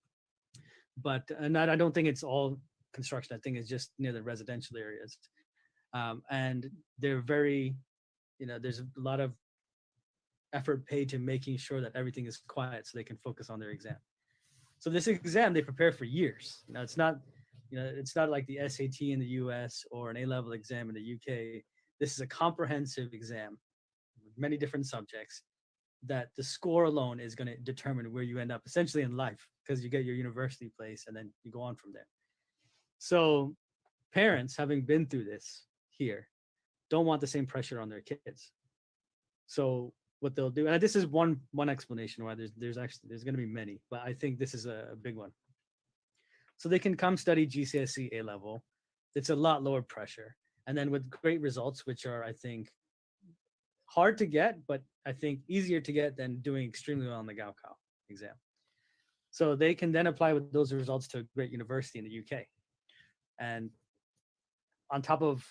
But I don't think it's all construction. I think it's just near the residential areas, and they're very, there's a lot of effort paid to making sure that everything is quiet so they can focus on their exam. So this exam they prepare for years. It's not like the SAT in the US or an A-level exam in the UK. This is a comprehensive exam with many different subjects that the score alone is going to determine where you end up essentially in life, because you get your university place and then you go on from there. So parents, having been through this here, don't want the same pressure on their kids. So what they'll do, and this is one explanation why there's going to be many, but I think this is a big one. So they can come study GCSE A-level, it's a lot lower pressure. And then with great results, which are, I think, hard to get, but I think easier to get than doing extremely well on the Gaokao exam. So they can then apply with those results to a great university in the UK. And on top of,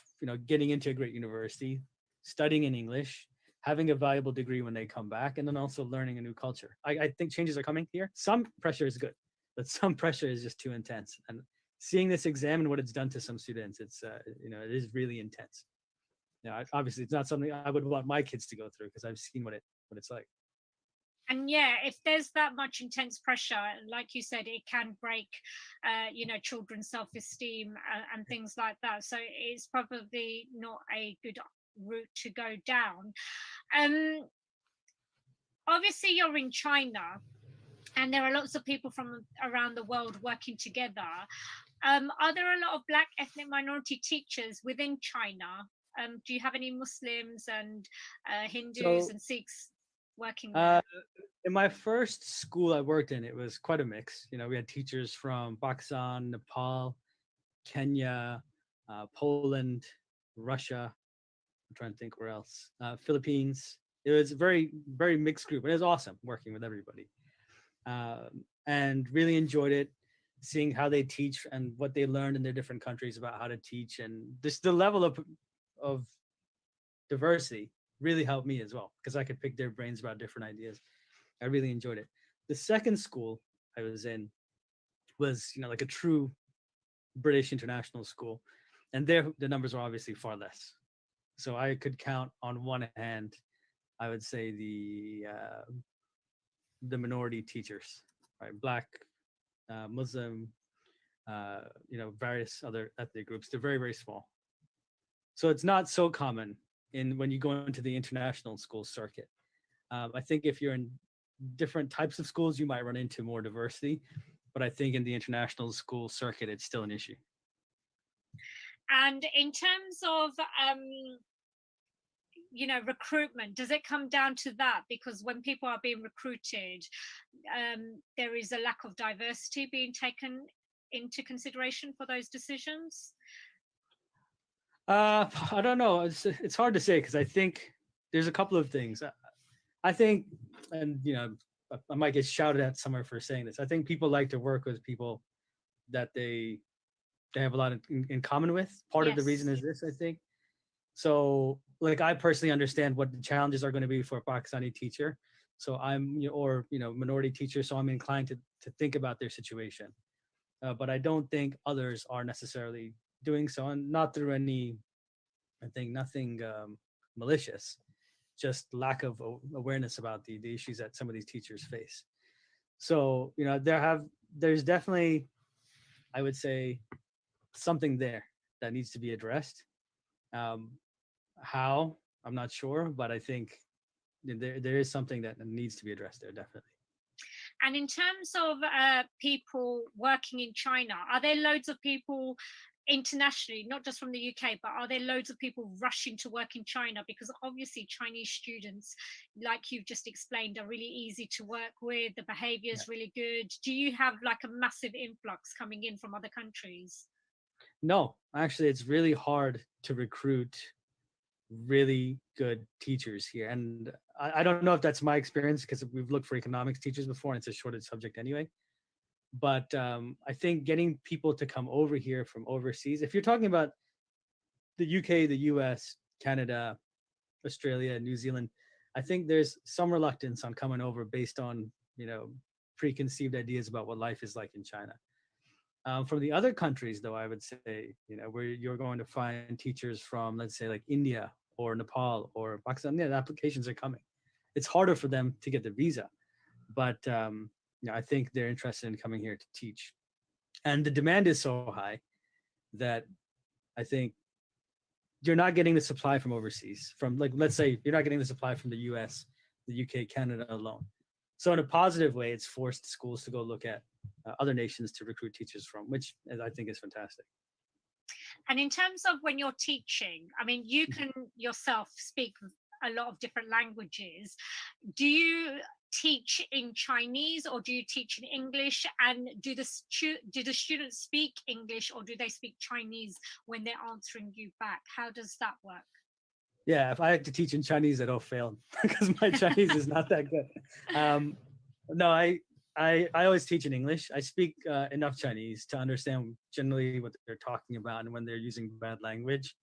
getting into a great university, studying in English, having a valuable degree when they come back, and then also learning a new culture. I think changes are coming here. Some pressure is good, but some pressure is just too intense. And seeing this exam and what it's done to some students, it is really intense. Obviously, it's not something I would want my kids to go through because I've seen what it's like. And yeah, if there's that much intense pressure, like you said, it can break, children's self-esteem and things like that. So it's probably not a good route to go down. Obviously, you're in China, and there are lots of people from around the world working together. Are there a lot of Black ethnic minority teachers within China? Do you have any Muslims and Hindus and Sikhs working there? In my first school I worked in, it was quite a mix. We had teachers from Pakistan, Nepal, Kenya, Poland, Russia. I'm trying to think where else. Philippines. It was a very, very mixed group. It was awesome working with everybody, and really enjoyed it. Seeing how they teach and what they learned in their different countries about how to teach, and just the level of diversity really helped me as well because I could pick their brains about different ideas. I really enjoyed it. The second school I was in was, like a true British international school, and there the numbers were obviously far less. So I could count on one hand, I would say the minority teachers, right? Black, Muslim, various other ethnic groups. They're very, very small. So it's not so common when you go into the international school circuit. I think if you're in different types of schools, you might run into more diversity, but I think in the international school circuit, it's still an issue. And in terms of recruitment, does it come down to that? Because when people are being recruited, there is a lack of diversity being taken into consideration for those decisions? I don't know. It's hard to say because I think there's a couple of things. I think, and I might get shouted at somewhere for saying this. I think people like to work with people that they have a lot in common with. Part of the reason is this, I think. So, like, I personally understand what the challenges are going to be for a Pakistani teacher. So I'm, minority teacher. So I'm inclined to think about their situation. But I don't think others are necessarily doing so, and not through any, I think nothing malicious, just lack of awareness about the issues that some of these teachers face. So, there's definitely, I would say, something there that needs to be addressed. How, I'm not sure, but I think there is something that needs to be addressed there, definitely. And in terms of people working in China, are there loads of people internationally, not just from the UK, but are there loads of people rushing to work in China? Because obviously Chinese students, like you've just explained, are really easy to work with. The behavior is really good. Do you have like a massive influx coming in from other countries? No, actually, it's really hard to recruit really good teachers here. And I don't know if that's my experience because we've looked for economics teachers before and it's a shortage subject anyway. But I think getting people to come over here from overseas, if you're talking about the UK, the US, Canada, Australia, New Zealand, I think there's some reluctance on coming over based on, preconceived ideas about what life is like in China. From the other countries, though, I would say, where you're going to find teachers from, let's say, like India or Nepal or Pakistan, the applications are coming. It's harder for them to get the visa, but I think they're interested in coming here to teach. And the demand is so high that I think you're not getting the supply from overseas. From, like, let's say you're not getting the supply from the US, the UK, Canada alone. So in a positive way, it's forced schools to go look at other nations to recruit teachers from, which I think is fantastic. And in terms of when you're teaching, I mean, you can yourself speak a lot of different languages. Do you teach in Chinese or do you teach in English? And do the students speak English or do they speak Chinese when they're answering you back? How does that work? Yeah, if I had to teach in Chinese, I'd all fail because my Chinese is not that good. No, I always teach in English. I speak enough Chinese to understand generally what they're talking about and when they're using bad language.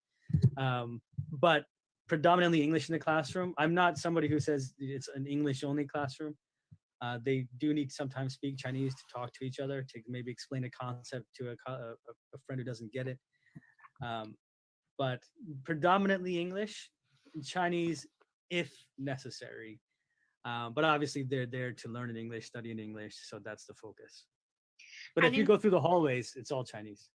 But predominantly English in the classroom. I'm not somebody who says it's an English only classroom. They do need to sometimes speak Chinese to talk to each other, to maybe explain a concept to a friend who doesn't get it. But predominantly English, Chinese if necessary. But obviously they're there to learn in English, study in English, so that's the focus. But if you go through the hallways, it's all Chinese.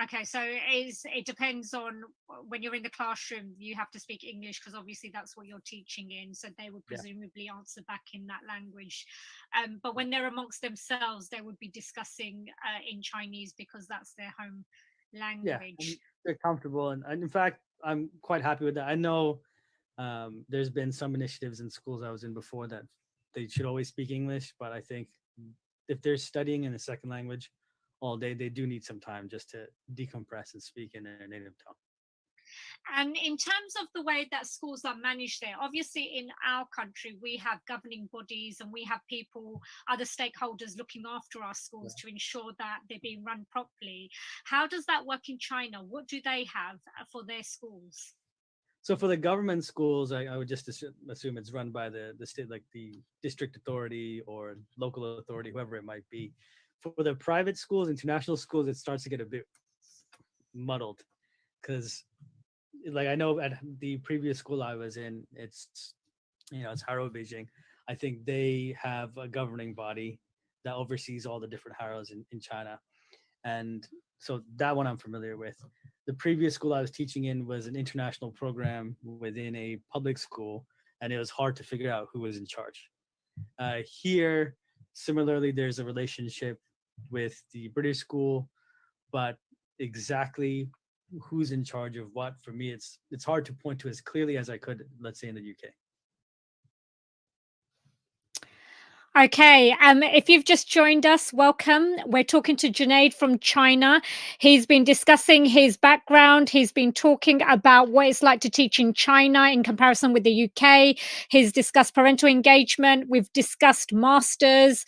Okay, so it depends on when you're in the classroom, you have to speak English because obviously that's what you're teaching in. So they would presumably answer back in that language. But when they're amongst themselves, they would be discussing in Chinese because that's their home language. Yeah, they're comfortable. And in fact, I'm quite happy with that. I know there's been some initiatives in schools I was in before that they should always speak English. But I think if they're studying in a second language all day, they do need some time just to decompress and speak in their native tongue. And in terms of the way that schools are managed there, obviously in our country, we have governing bodies and we have people, other stakeholders looking after our schools to ensure that they're being run properly. How does that work in China? What do they have for their schools? So for the government schools, I would just assume it's run by the state, like the district authority or local authority, whoever it might be. For the private schools, international schools, it starts to get a bit muddled because, like, I know at the previous school I was in, it's Harrow Beijing. I think they have a governing body that oversees all the different Harrows in China, and so that one I'm familiar with. The previous school I was teaching in was an international program within a public school, and it was hard to figure out who was in charge. Here, similarly, there's a relationship with the British school, but exactly who's in charge of what, for me, it's hard to point to as clearly as I could, let's say, in the UK. Okay, if you've just joined us, welcome. We're talking to Junaid from China. He's been discussing his background. He's been talking about what it's like to teach in China in comparison with the UK. He's discussed parental engagement. We've discussed masters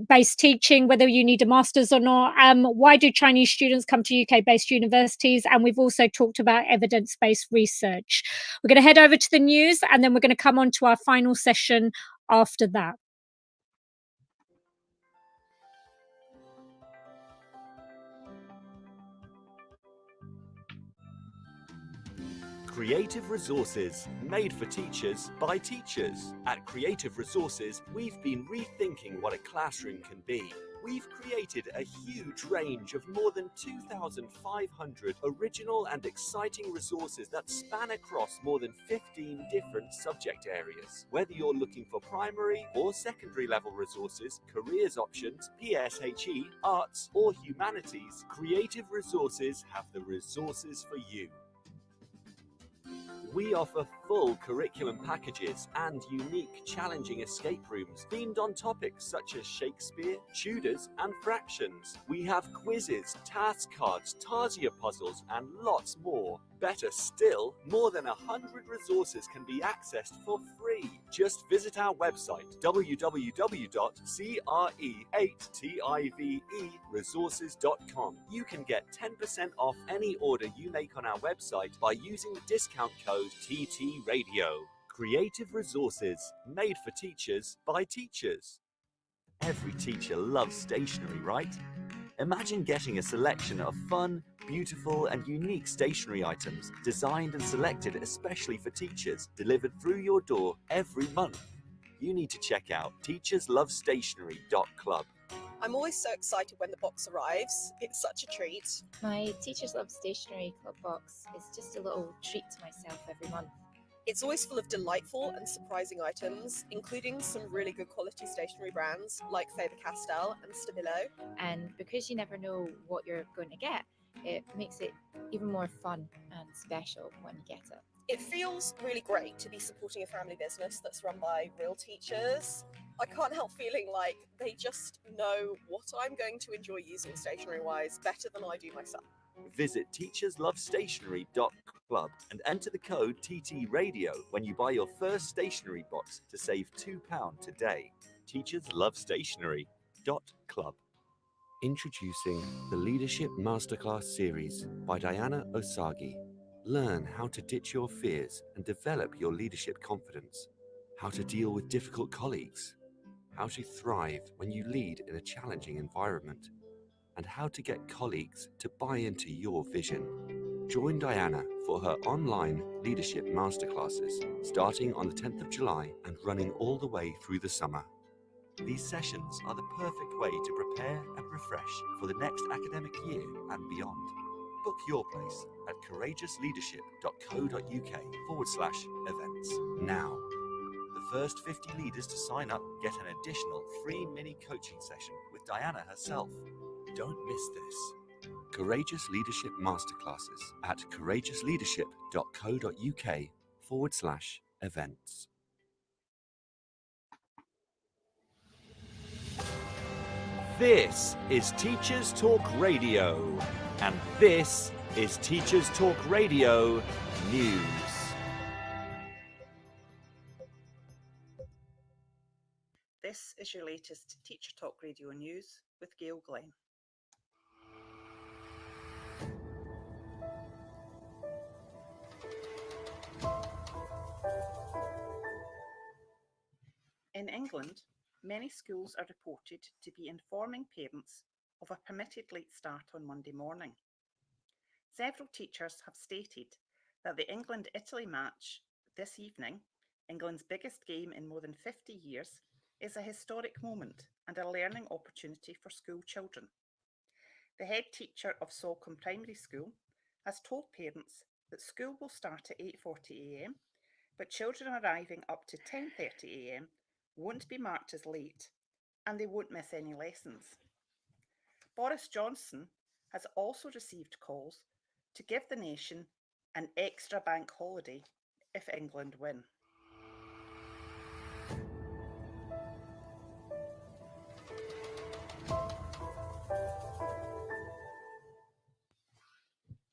based teaching, whether you need a master's or not. Why do Chinese students come to UK-based universities? And we've also talked about evidence-based research. We're going to head over to the news, and then we're going to come on to our final session after that. Creative Resources, made for teachers by teachers. At Creative Resources, we've been rethinking what a classroom can be. We've created a huge range of more than 2,500 original and exciting resources that span across more than 15 different subject areas. Whether you're looking for primary or secondary level resources, careers options, PSHE, arts or humanities, Creative Resources have the resources for you. We offer full curriculum packages and unique, challenging escape rooms themed on topics such as Shakespeare, Tudors, and fractions. We have quizzes, task cards, Tarsier puzzles, and lots more. Better still, more than 100 resources can be accessed for free. Just visit our website, www.CRE8TIVEresources.com. You can get 10% off any order you make on our website by using the discount code TT Radio. Creative Resources, made for teachers by teachers. Every teacher loves stationery, right? Imagine getting a selection of fun, beautiful and unique stationery items designed and selected especially for teachers, delivered through your door every month. You need to check out teacherslovestationery.club. I'm always so excited when the box arrives. It's such a treat. My Teachers Love Stationery Club box is just a little treat to myself every month. It's always full of delightful and surprising items, including some really good quality stationery brands like Faber-Castell and Stabilo. And because you never know what you're going to get, it makes it even more fun and special when you get it. It feels really great to be supporting a family business that's run by real teachers. I can't help feeling like they just know what I'm going to enjoy using stationery-wise better than I do myself. Visit teacherslovestationery.club and enter the code TTRadio when you buy your first stationery box to save £2 today. teacherslovestationery.club. Introducing the Leadership Masterclass series by Diana Osagi. Learn how to ditch your fears and develop your leadership confidence. How to deal with difficult colleagues. How to thrive when you lead in a challenging environment. And how to get colleagues to buy into your vision. Join Diana for her online leadership masterclasses starting on the 10th of July and running all the way through the summer. These sessions are the perfect way to prepare and refresh for the next academic year and beyond. Book your place at courageousleadership.co.uk/events now. The first 50 leaders to sign up get an additional free mini coaching session with Diana herself. Don't miss this. Courageous Leadership Masterclasses at courageousleadership.co.uk/events. This is Teachers Talk Radio, and this is Teachers Talk Radio News. This is your latest Teacher Talk Radio News with Gail Glenn. In England, many schools are reported to be informing parents of a permitted late start on Monday morning. Several teachers have stated that the England-Italy match this evening, England's biggest game in more than 50 years, is a historic moment and a learning opportunity for school children. The head teacher of Salcombe Primary School has told parents that school will start at 8:40 a.m, but children arriving up to 10:30 a.m. won't be marked as late and they won't miss any lessons. Boris Johnson has also received calls to give the nation an extra bank holiday if England win.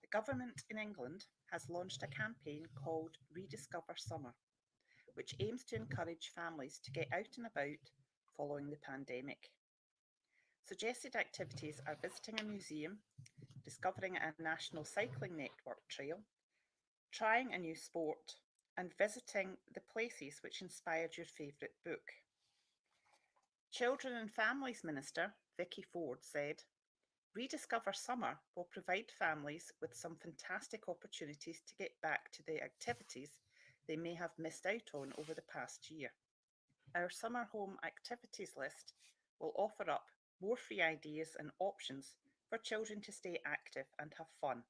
The government in England has launched a campaign called Rediscover Summer, which aims to encourage families to get out and about following the pandemic. Suggested activities are visiting a museum, discovering a national cycling network trail, trying a new sport, and visiting the places which inspired your favourite book. Children and Families Minister Vicky Ford said, "Rediscover Summer will provide families with some fantastic opportunities to get back to the activities they may have missed out on over the past year. Our summer home activities list will offer up more free ideas and options for children to stay active and have fun.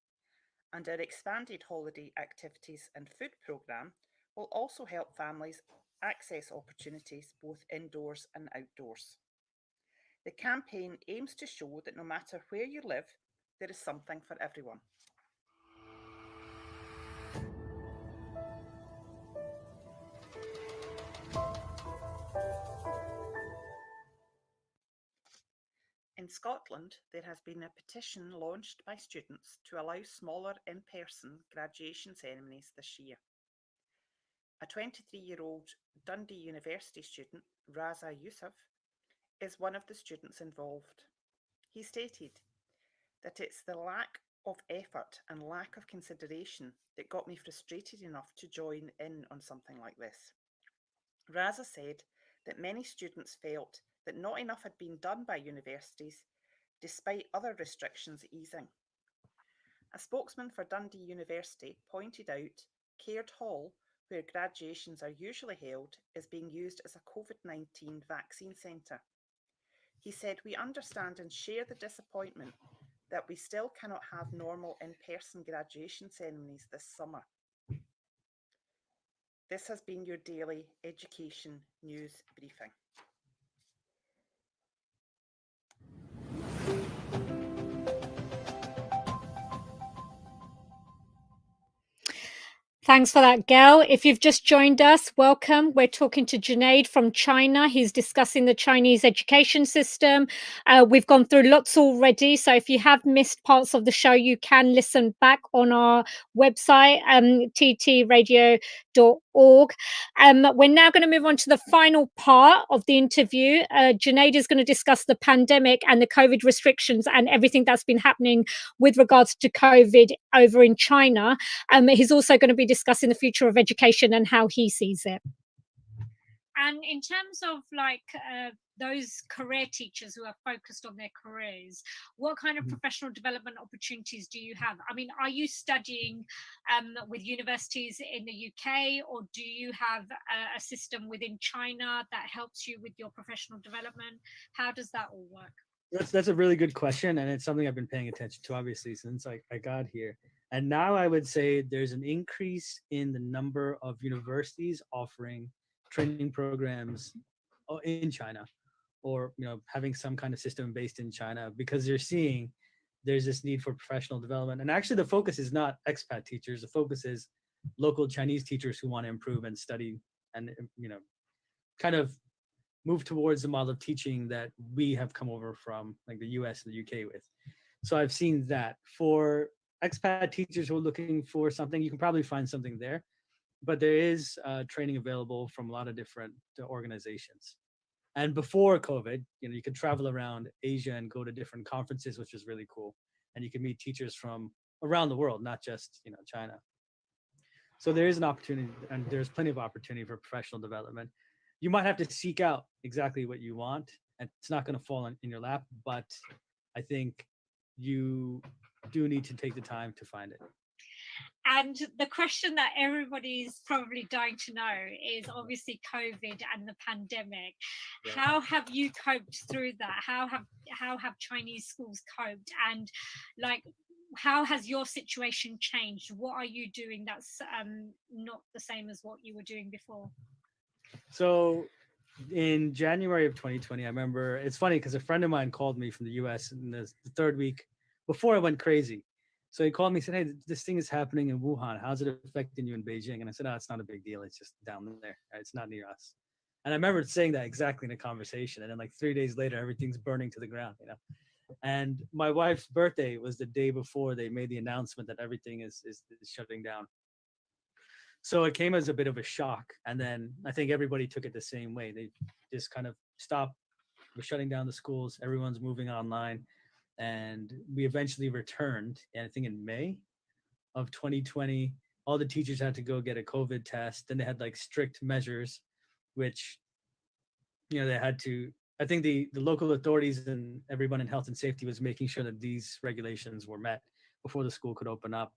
And our expanded holiday activities and food programme will also help families access opportunities both indoors and outdoors." The campaign aims to show that no matter where you live, there is something for everyone. In Scotland, there has been a petition launched by students to allow smaller in-person graduation ceremonies this year. A 23-year-old Dundee University student, Raza Yusuf, is one of the students involved. He stated that it's the lack of effort and lack of consideration that got me frustrated enough to join in on something like this. Raza said that many students felt that not enough had been done by universities despite other restrictions easing. A spokesman for Dundee University pointed out Caird Hall, where graduations are usually held, is being used as a COVID-19 vaccine centre. He said, "We understand and share the disappointment that we still cannot have normal in-person graduation ceremonies this summer." This has been your daily education news briefing. Thanks for that, Gail. If you've just joined us, welcome. We're talking to Junaid from China. He's discussing the Chinese education system. We've gone through lots already. So if you have missed parts of the show, you can listen back on our website, ttradio.org. We're now going to move on to the final part of the interview. Junaid is going to discuss the pandemic and the COVID restrictions and everything that's been happening with regards to COVID over in China. He's also going to be discussing the future of education and how he sees it. And in terms of like those career teachers who are focused on their careers, what kind of professional development opportunities do you have? I mean, are you studying with universities in the UK, or do you have a system within China that helps you with your professional development? How does that all work? That's a really good question, and it's something I've been paying attention to, obviously, since I got here. And now I would say there's an increase in the number of universities offering training programs in China, or having some kind of system based in China, because they're seeing there's this need for professional development. And actually, the focus is not expat teachers. The focus is local Chinese teachers who want to improve and study and kind of move towards the model of teaching that we have come over from, like the US and the UK with. So I've seen that. For expat teachers who are looking for something, you can probably find something there, but there is training available from a lot of different organizations. And before COVID, you could travel around Asia and go to different conferences, which is really cool. And you can meet teachers from around the world, not just China. So there is an opportunity, and there's plenty of opportunity for professional development. You might have to seek out exactly what you want, and it's not going to fall in your lap, but I think you do need to take the time to find it. And the question that everybody's probably dying to know is obviously COVID and the pandemic. Yeah. How have you coped through that? How have Chinese schools coped? And like, how has your situation changed? What are you doing that's not the same as what you were doing before? So in January of 2020, I remember, it's funny because a friend of mine called me from the US in the third week before I went crazy. So he called me and said, hey, this thing is happening in Wuhan. How's it affecting you in Beijing? And I said, oh, it's not a big deal. It's just down there. It's not near us. And I remember saying that exactly in a conversation. And then like 3 days later, everything's burning to the ground, And my wife's birthday was the day before they made the announcement that everything is shutting down. So it came as a bit of a shock. And then I think everybody took it the same way. They just kind of stopped. We're shutting down the schools. Everyone's moving online. And we eventually returned, and I think in May of 2020, all the teachers had to go get a COVID test. Then they had like strict measures, which, they had to, I think the local authorities and everyone in health and safety was making sure that these regulations were met before the school could open up,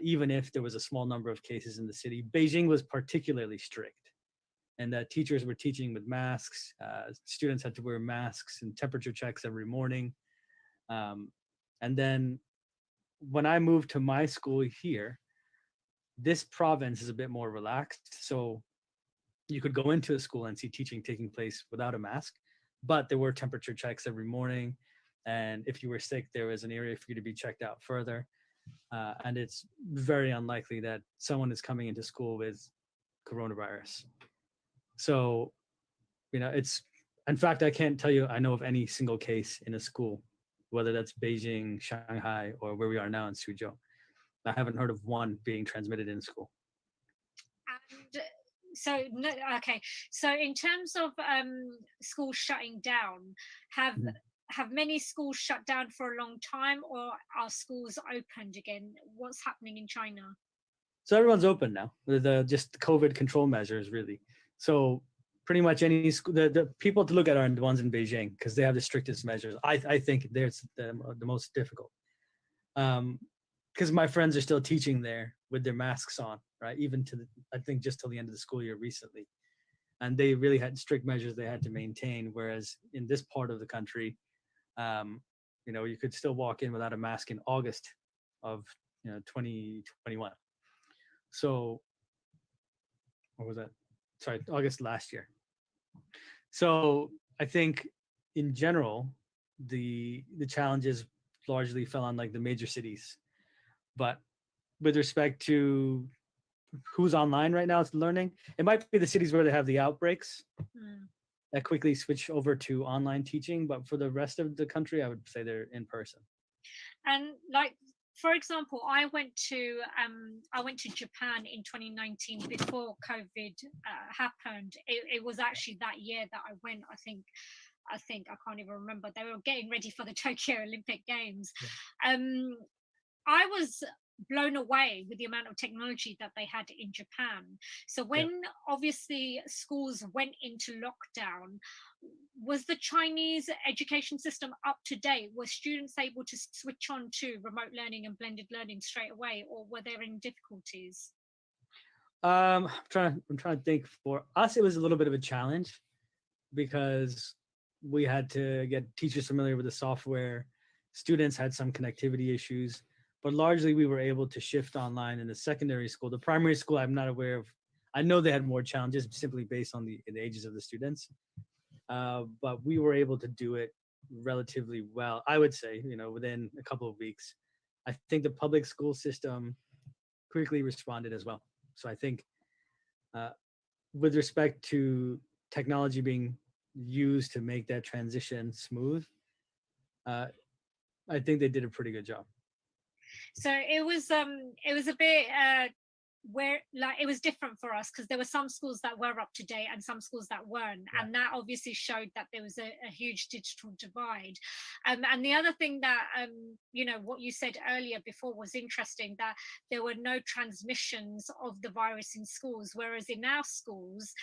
even if there was a small number of cases in the city. Beijing was particularly strict, and that teachers were teaching with masks. Students had to wear masks and temperature checks every morning. And then when I moved to my school here, this province is a bit more relaxed. So you could go into a school and see teaching taking place without a mask, but there were temperature checks every morning. And if you were sick, there was an area for you to be checked out further. And it's very unlikely that someone is coming into school with coronavirus. So, it's, in fact, I can't tell you I know of any single case in a school, whether that's Beijing, Shanghai, or where we are now in Suzhou. I haven't heard of one being transmitted in school. And so, okay. So in terms of schools shutting down, have many schools shut down for a long time, or are schools opened again? What's happening in China? So everyone's open now. Just the COVID control measures, really. So pretty much any school, the people to look at are the ones in Beijing, because they have the strictest measures. I think they're the most difficult. Because my friends are still teaching there with their masks on, right? Even I think just till the end of the school year recently. And they really had strict measures they had to maintain. Whereas in this part of the country, you could still walk in without a mask in August of 2021. So what was that? Sorry, August last year. So I think in general, the challenges largely fell on like the major cities. But with respect to who's online right now is learning. It might be the cities where they have the outbreaks Mm. that quickly switch over to online teaching, but for the rest of the country, I would say they're in person. And like, for example, I went to Japan in 2019 before COVID happened. It was actually that year that I went. I can't even remember. They were getting ready for the Tokyo Olympic Games. I was blown away with the amount of technology that they had in Japan. So when obviously schools went into lockdown, was the Chinese education system up to date? Were students able to switch on to remote learning and blended learning straight away, or were there any difficulties? I'm trying to think. For us, it was a little bit of a challenge because we had to get teachers familiar with the software. Students had some connectivity issues, but largely we were able to shift online in the secondary school. The primary school, I'm not aware of. I know they had more challenges simply based on the ages of the students, but we were able to do it relatively well. I would say, within a couple of weeks. I think the public school system quickly responded as well. So I think with respect to technology being used to make that transition smooth, I think they did a pretty good job. So it was a bit where like it was different for us because there were some schools that were up to date and some schools that weren't, and that obviously showed that there was a huge digital divide. And the other thing that what you said earlier before was interesting, that there were no transmissions of the virus in schools, whereas in our schools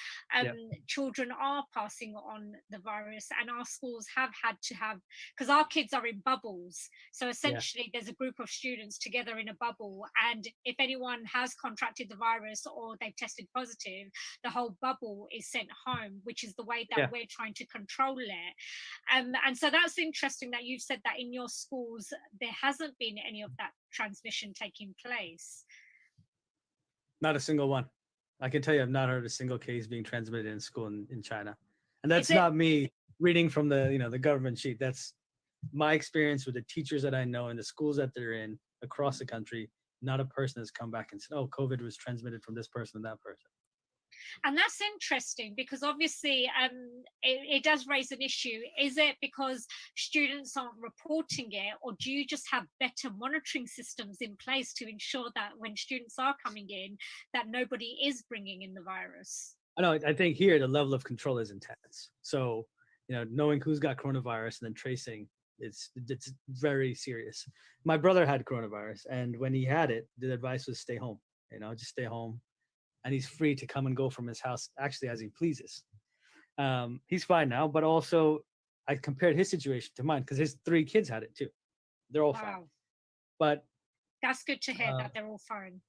children are passing on the virus, and our schools have had to have, because our kids are in bubbles, so essentially there's a group of students together in a bubble, and if anyone has contracted the virus or they've tested positive, the whole bubble is sent home, which is the way that we're trying to control it. And so that's interesting that you've said that in your schools there hasn't been any of that transmission taking place. Not a single one. I can tell you I've not heard a single case being transmitted in school in China. And that's not me reading from the government sheet. That's my experience with the teachers that I know and the schools that they're in across the country. Not a person has come back and said, oh, COVID was transmitted from this person and that person. And that's interesting because obviously it does raise an issue. Is it because students aren't reporting it, or do you just have better monitoring systems in place to ensure that when students are coming in, that nobody is bringing in the virus? I think here the level of control is intense. So, knowing who's got coronavirus and then tracing, it's very serious. My brother had coronavirus, and when he had it, the advice was stay home. Just stay home, and he's free to come and go from his house actually as he pleases. He's fine now, but also I compared his situation to mine because his 3 kids had it too. They're all fine. But that's good to hear that they're all fine.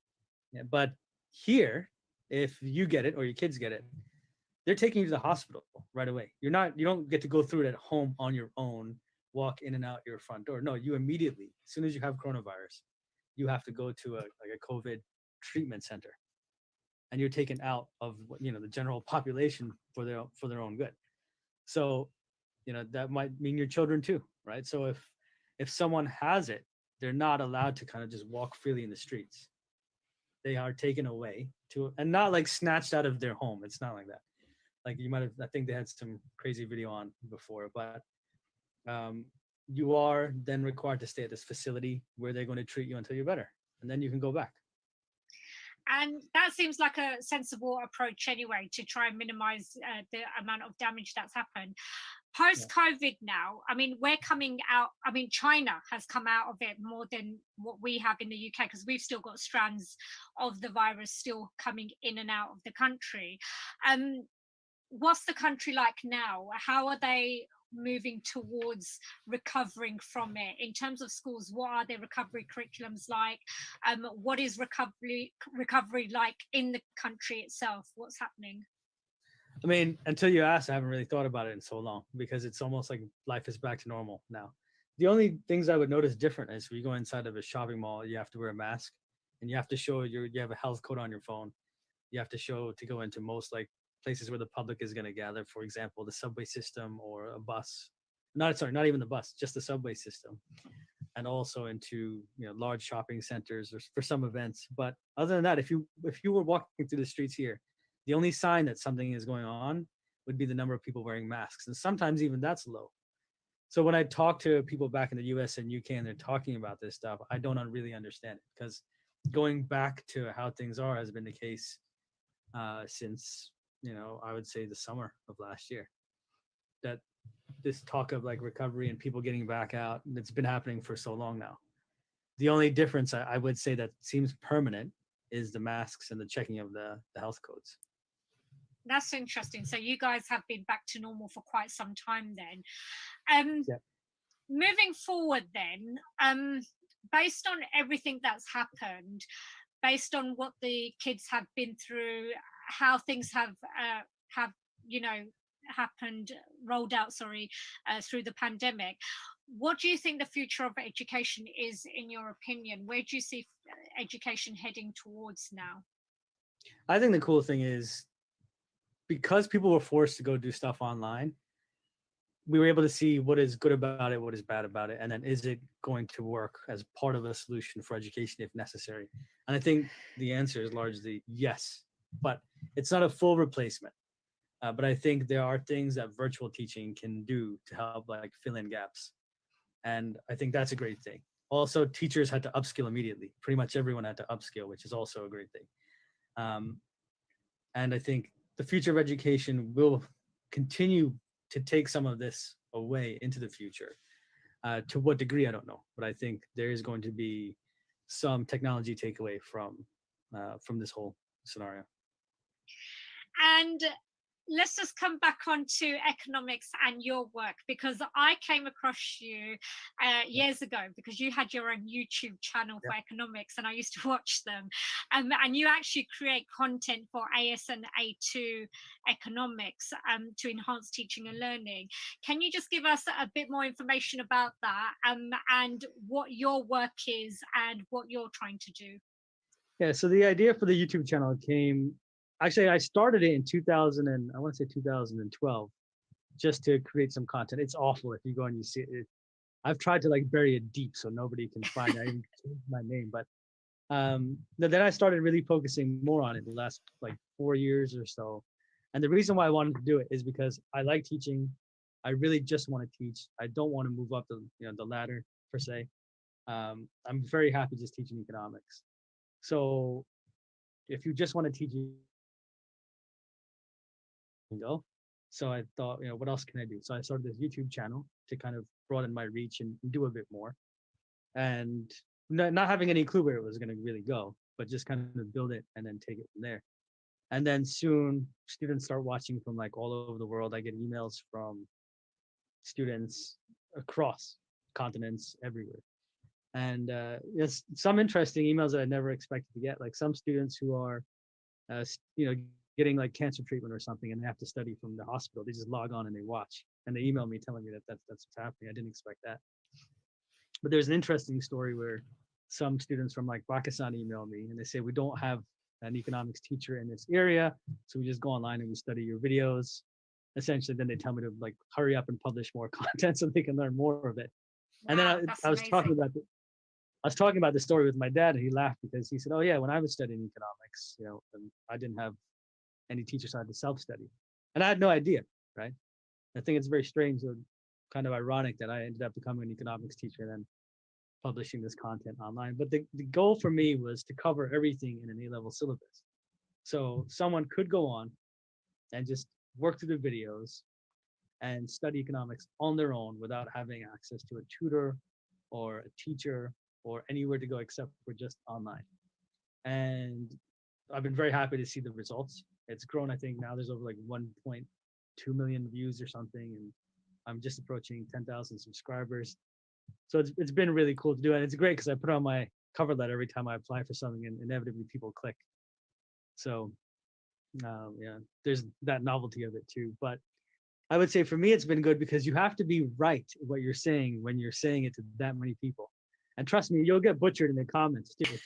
Yeah, but here, if you get it or your kids get it, they're taking you to the hospital right away. You don't get to go through it at home on your own, walk in and out your front door. No, you immediately, as soon as you have coronavirus, you have to go to a COVID treatment center, and you're taken out of the general population for their own good. So, that might mean your children too, right? So if someone has it, they're not allowed to kind of just walk freely in the streets. They are taken away and not like snatched out of their home. It's not like that. Like I think they had some crazy video on before, but you are then required to stay at this facility where they're going to treat you until you're better, and then you can go back. And that seems like a sensible approach anyway, to try and minimize the amount of damage that's happened. Post-COVID now, I mean, we're coming out, I mean, China has come out of it more than what we have in the UK, because we've still got strands of the virus still coming in and out of the country. What's the country like now? How are they moving towards recovering from it in terms of schools? What are their recovery curriculums like? What is recovery like in the country itself? What's happening? I mean, until you asked, I haven't really thought about it in so long, because it's almost like life is back to normal now. The only things I would notice different is when you go inside of a shopping mall, you have to wear a mask, and you have to show you have a health code on your phone. You have to show to go into most places where the public is going to gather, for example, the subway system or a bus. Not even the bus, just the subway system. and also into large shopping centers or for some events. But other than that, if you were walking through the streets here, the only sign that something is going on would be the number of people wearing masks, and sometimes even that's low. So when I talk to people back in the US and UK and they're talking about this stuff, I don't really understand it, because going back to how things are has been the case since I would say the summer of last year. That this talk of like recovery and people getting back out, it's been happening for so long now. The only difference I would say that seems permanent is the masks and the checking of the health codes. That's interesting. So you guys have been back to normal for quite some time then. Yeah. Moving forward then, based on everything that's happened, based on what the kids have been through, how things have happened, rolled out, through the pandemic, what do you think the future of education is, in your opinion? Where do you see education heading towards now? I think the cool thing is, because people were forced to go do stuff online, we were able to see what is good about it, what is bad about it, and then is it going to work as part of a solution for education if necessary? And I think the answer is largely yes, but it's not a full replacement. But I think there are things that virtual teaching can do to help like fill in gaps. And I think that's a great thing. Also, teachers had to upskill immediately. Pretty much everyone had to upskill, which is also a great thing. And I think the future of education will continue to take some of this away into the future. To what degree, I don't know, but I think there is going to be some technology takeaway from this whole scenario. And let's just come back onto economics and your work, because I came across you years ago because you had your own YouTube channel for economics, and I used to watch them. And you actually create content for AS and A2 economics to enhance teaching and learning. Can you just give us a bit more information about that, and what your work is and what you're trying to do? Yeah, so the idea for the YouTube channel came, actually, I started it in 2012, just to create some content. It's awful if you go and you see it. I've tried to like bury it deep so nobody can find it. I even changed my name, but then I started really focusing more on it the last like 4 years or so. And the reason why I wanted to do it is because I like teaching. I really just want to teach. I don't want to move up the ladder per se. I'm very happy just teaching economics. So if you just want to teach, you can go. So I thought, what else can I do? So I started this YouTube channel to kind of broaden my reach and do a bit more. And not having any clue where it was going to really go, but just kind of build it and then take it from there. And then soon students start watching from like all over the world. I get emails from students across continents, everywhere. And there's some interesting emails that I never expected to get, like some students who are, getting like cancer treatment or something, and they have to study from the hospital. They just log on and they watch, and they email me telling me that's what's happening. I didn't expect that. But there's an interesting story where some students from like Pakistan email me and they say, we don't have an economics teacher in this area, so we just go online and we study your videos. Essentially, then they tell me to like hurry up and publish more content so they can learn more of it. And then I was talking about the story with my dad, and he laughed because he said, "Oh yeah, when I was studying economics, and I didn't have any teachers, I had to self-study," and I had no idea, right? I think it's very strange and kind of ironic that I ended up becoming an economics teacher and then publishing this content online. But the goal for me was to cover everything in an A-level syllabus, so someone could go on and just work through the videos and study economics on their own without having access to a tutor or a teacher or anywhere to go except for just online. And I've been very happy to see the results. It's grown. I think now there's over like 1.2 million views or something, and I'm just approaching 10,000 subscribers. So it's been really cool to do, and it's great because I put on my cover letter every time I apply for something, and inevitably people click. So there's that novelty of it too. But I would say for me, it's been good because you have to be right in what you're saying when you're saying it to that many people. And trust me, you'll get butchered in the comments too.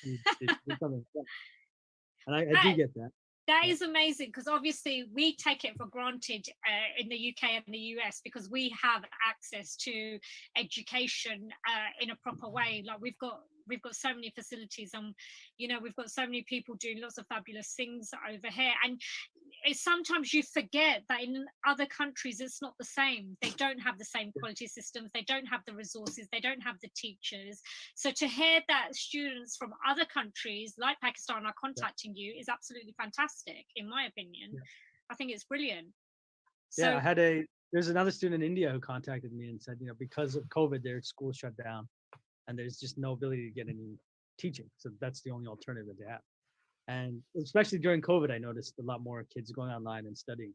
And I do get that. That is amazing, because obviously we take it for granted in the UK and the US, because we have access to education in a proper way. Like we've got so many facilities, and we've got so many people doing lots of fabulous things over here. And sometimes you forget that in other countries it's not the same. They don't have the same quality systems, they don't have the resources, they don't have the teachers. So to hear that students from other countries like Pakistan are contacting you is absolutely fantastic, in my opinion. I think it's brilliant. So there's another student in India who contacted me and said, because of COVID, their school shut down and there's just no ability to get any teaching. So that's the only alternative that they have. And especially during COVID, I noticed a lot more kids going online and studying.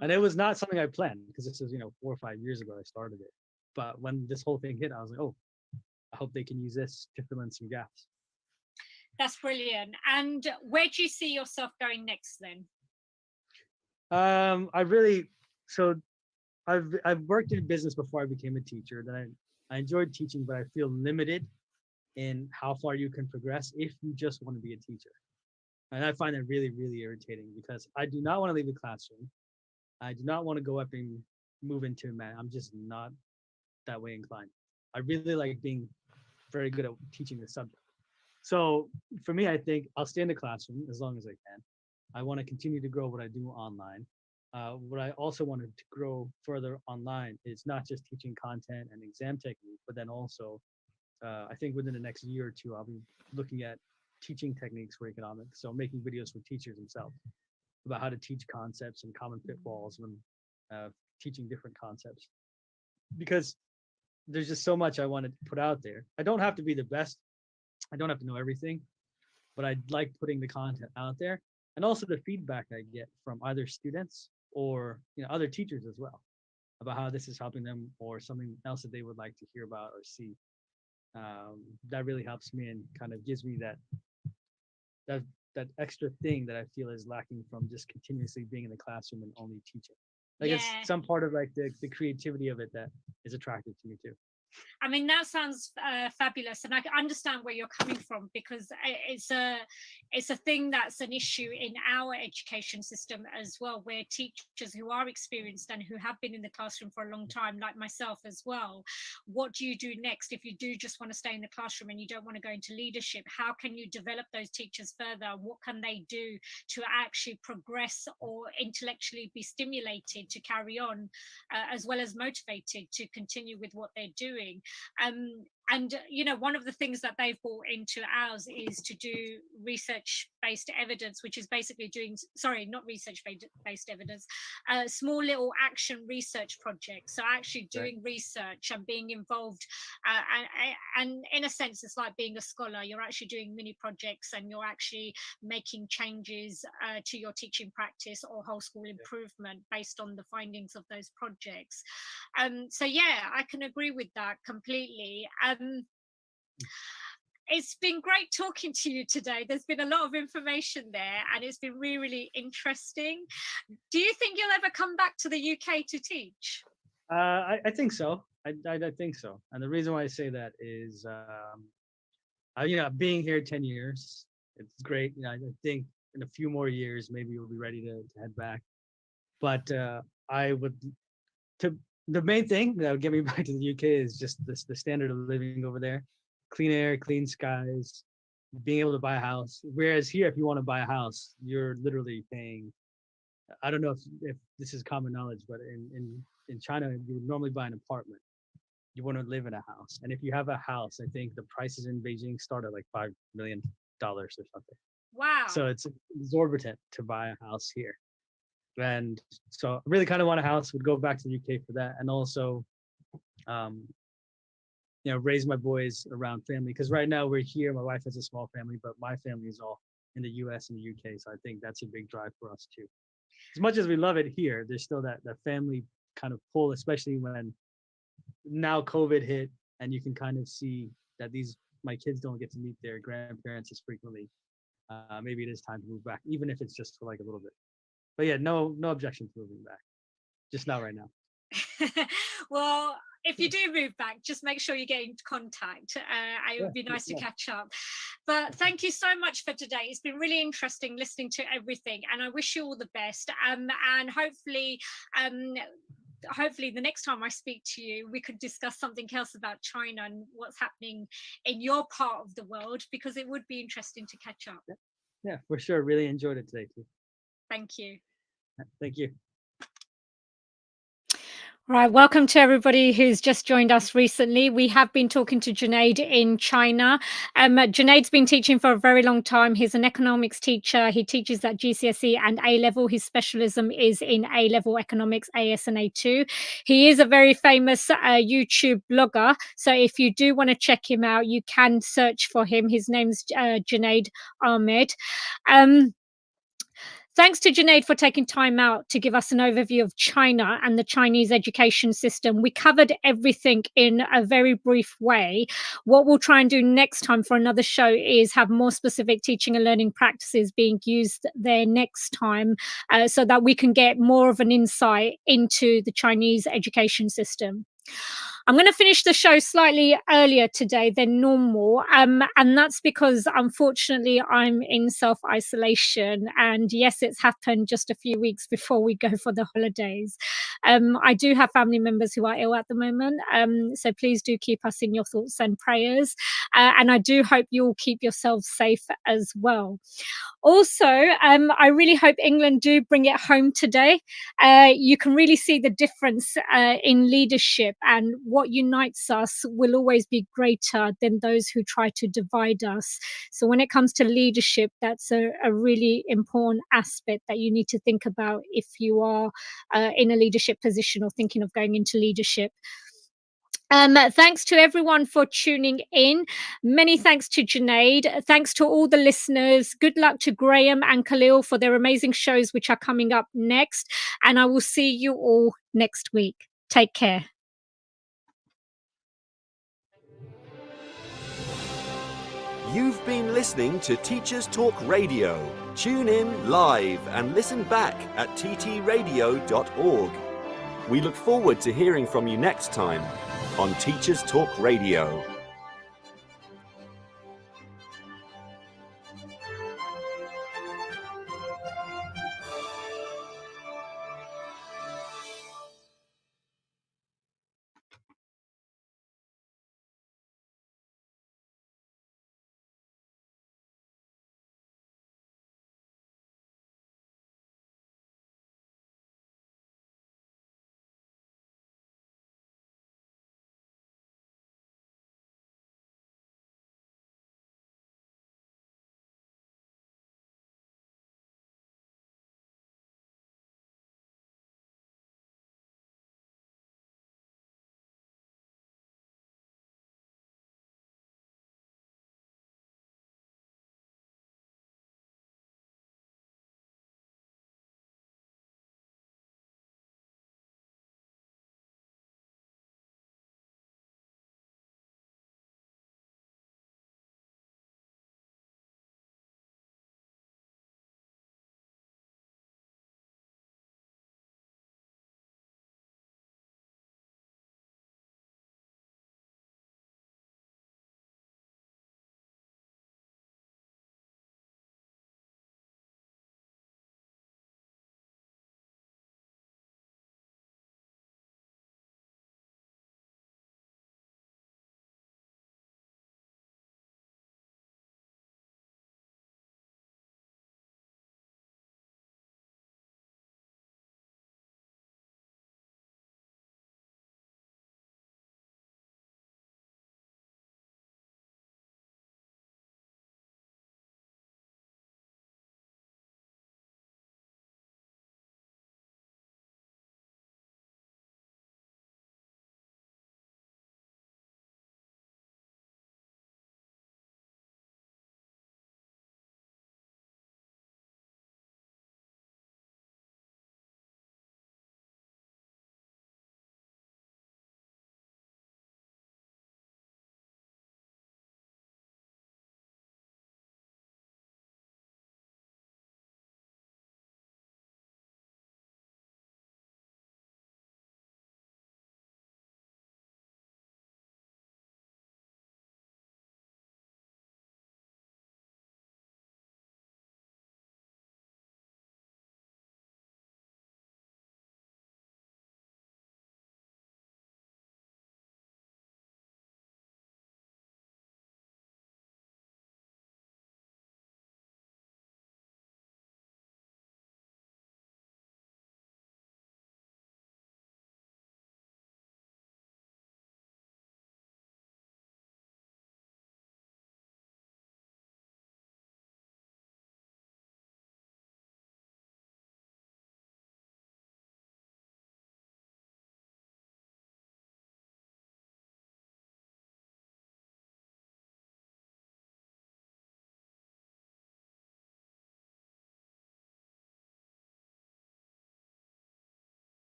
And it was not something I planned, because this was, 4 or 5 years ago I started it. But when this whole thing hit, I was like, oh, I hope they can use this to fill in some gaps. That's brilliant. And where do you see yourself going next then? I've worked in business before I became a teacher. Then I enjoyed teaching, but I feel limited in how far you can progress if you just want to be a teacher. And I find that really, really irritating, because I do not want to leave the classroom. I do not want to go up and move into a man. I'm just not that way inclined. I really like being very good at teaching the subject. So for me, I think I'll stay in the classroom as long as I can. I want to continue to grow what I do online. What I also wanted to grow further online is not just teaching content and exam technique, but then also, I think within the next year or two, I'll be looking at teaching techniques for economics. So making videos for teachers themselves about how to teach concepts and common pitfalls when teaching different concepts. Because there's just so much I want to put out there. I don't have to be the best. I don't have to know everything, but I like putting the content out there, and also the feedback I get from either students or other teachers as well, about how this is helping them or something else that they would like to hear about or see. That really helps me and kind of gives me that extra thing that I feel is lacking from just continuously being in the classroom and only teaching. It's some part of like the creativity of it that is attractive to me too. I mean, that sounds fabulous, and I understand where you're coming from, because it's a thing that's an issue in our education system as well, where teachers who are experienced and who have been in the classroom for a long time, like myself as well, what do you do next if you do just want to stay in the classroom and you don't want to go into leadership? How can you develop those teachers further? What can they do to actually progress or intellectually be stimulated to carry on, as well as motivated to continue with what they're doing? And one of the things that they've brought into ours is to do research-based evidence, which is basically not research-based evidence, small little action research projects. So actually doing research and being involved, and in a sense it's like being a scholar. You're actually doing mini projects and you're actually making changes to your teaching practice or whole school improvement based on the findings of those projects. So yeah, I can agree with that completely. It's been great talking to you today. There's been a lot of information there, and it's been really, really interesting. Do you think you'll ever come back to the UK to teach? I think so. I think so. And the reason why I say that is, being here 10 years, it's great. I think in a few more years, maybe we'll be ready to head back. But the main thing that would get me back to the UK is just the standard of living over there. Clean air, clean skies, being able to buy a house. Whereas here, if you want to buy a house, you're literally paying, I don't know if this is common knowledge, but in China, you would normally buy an apartment. You want to live in a house. And if you have a house, I think the prices in Beijing start at like $5 million or something. Wow. So it's exorbitant to buy a house here. And so I really kind of want a house, would go back to the UK for that. And also, raise my boys around family. Because right now we're here, my wife has a small family, but my family is all in the US and the UK. So I think that's a big drive for us too. As much as we love it here, there's still that family kind of pull, especially when now COVID hit and you can kind of see that my kids don't get to meet their grandparents as frequently. Maybe it is time to move back, even if it's just for like a little bit. But yeah, no objection to moving back. Just not right now. Well, if you do move back, just make sure you get in contact. It would be nice to catch up. But thank you so much for today. It's been really interesting listening to everything, and I wish you all the best. And hopefully the next time I speak to you, we could discuss something else about China and what's happening in your part of the world, because it would be interesting to catch up. Yeah, for sure. Really enjoyed it today too. Thank you. Thank you. Right, welcome to everybody who's just joined us recently. We have been talking to Junaid in China. Junaid's been teaching for a very long time. He's an economics teacher. He teaches at GCSE and A-level. His specialism is in A-level economics, AS and A2. He is a very famous YouTube blogger. So if you do want to check him out, you can search for him. His name's Junaid Ahmed. Thanks to Junaid for taking time out to give us an overview of China and the Chinese education system. We covered everything in a very brief way. What we'll try and do next time for another show is have more specific teaching and learning practices being used there next time, so that we can get more of an insight into the Chinese education system. I'm going to finish the show slightly earlier today than normal, and that's because unfortunately I'm in self-isolation, and yes, it's happened just a few weeks before we go for the holidays. I do have family members who are ill at the moment, so please do keep us in your thoughts and prayers, and I do hope you all keep yourselves safe as well. Also, I really hope England do bring it home today. You can really see the difference in leadership, and what unites us will always be greater than those who try to divide us. So when it comes to leadership, that's a really important aspect that you need to think about if you are in a leadership position or thinking of going into leadership. Thanks to everyone for tuning in. Many thanks to Junaid. Thanks to all the listeners. Good luck to Graham and Khalil for their amazing shows, which are coming up next. And I will see you all next week. Take care. You've been listening to Teachers Talk Radio. Tune in live and listen back at ttradio.org. We look forward to hearing from you next time on Teachers Talk Radio.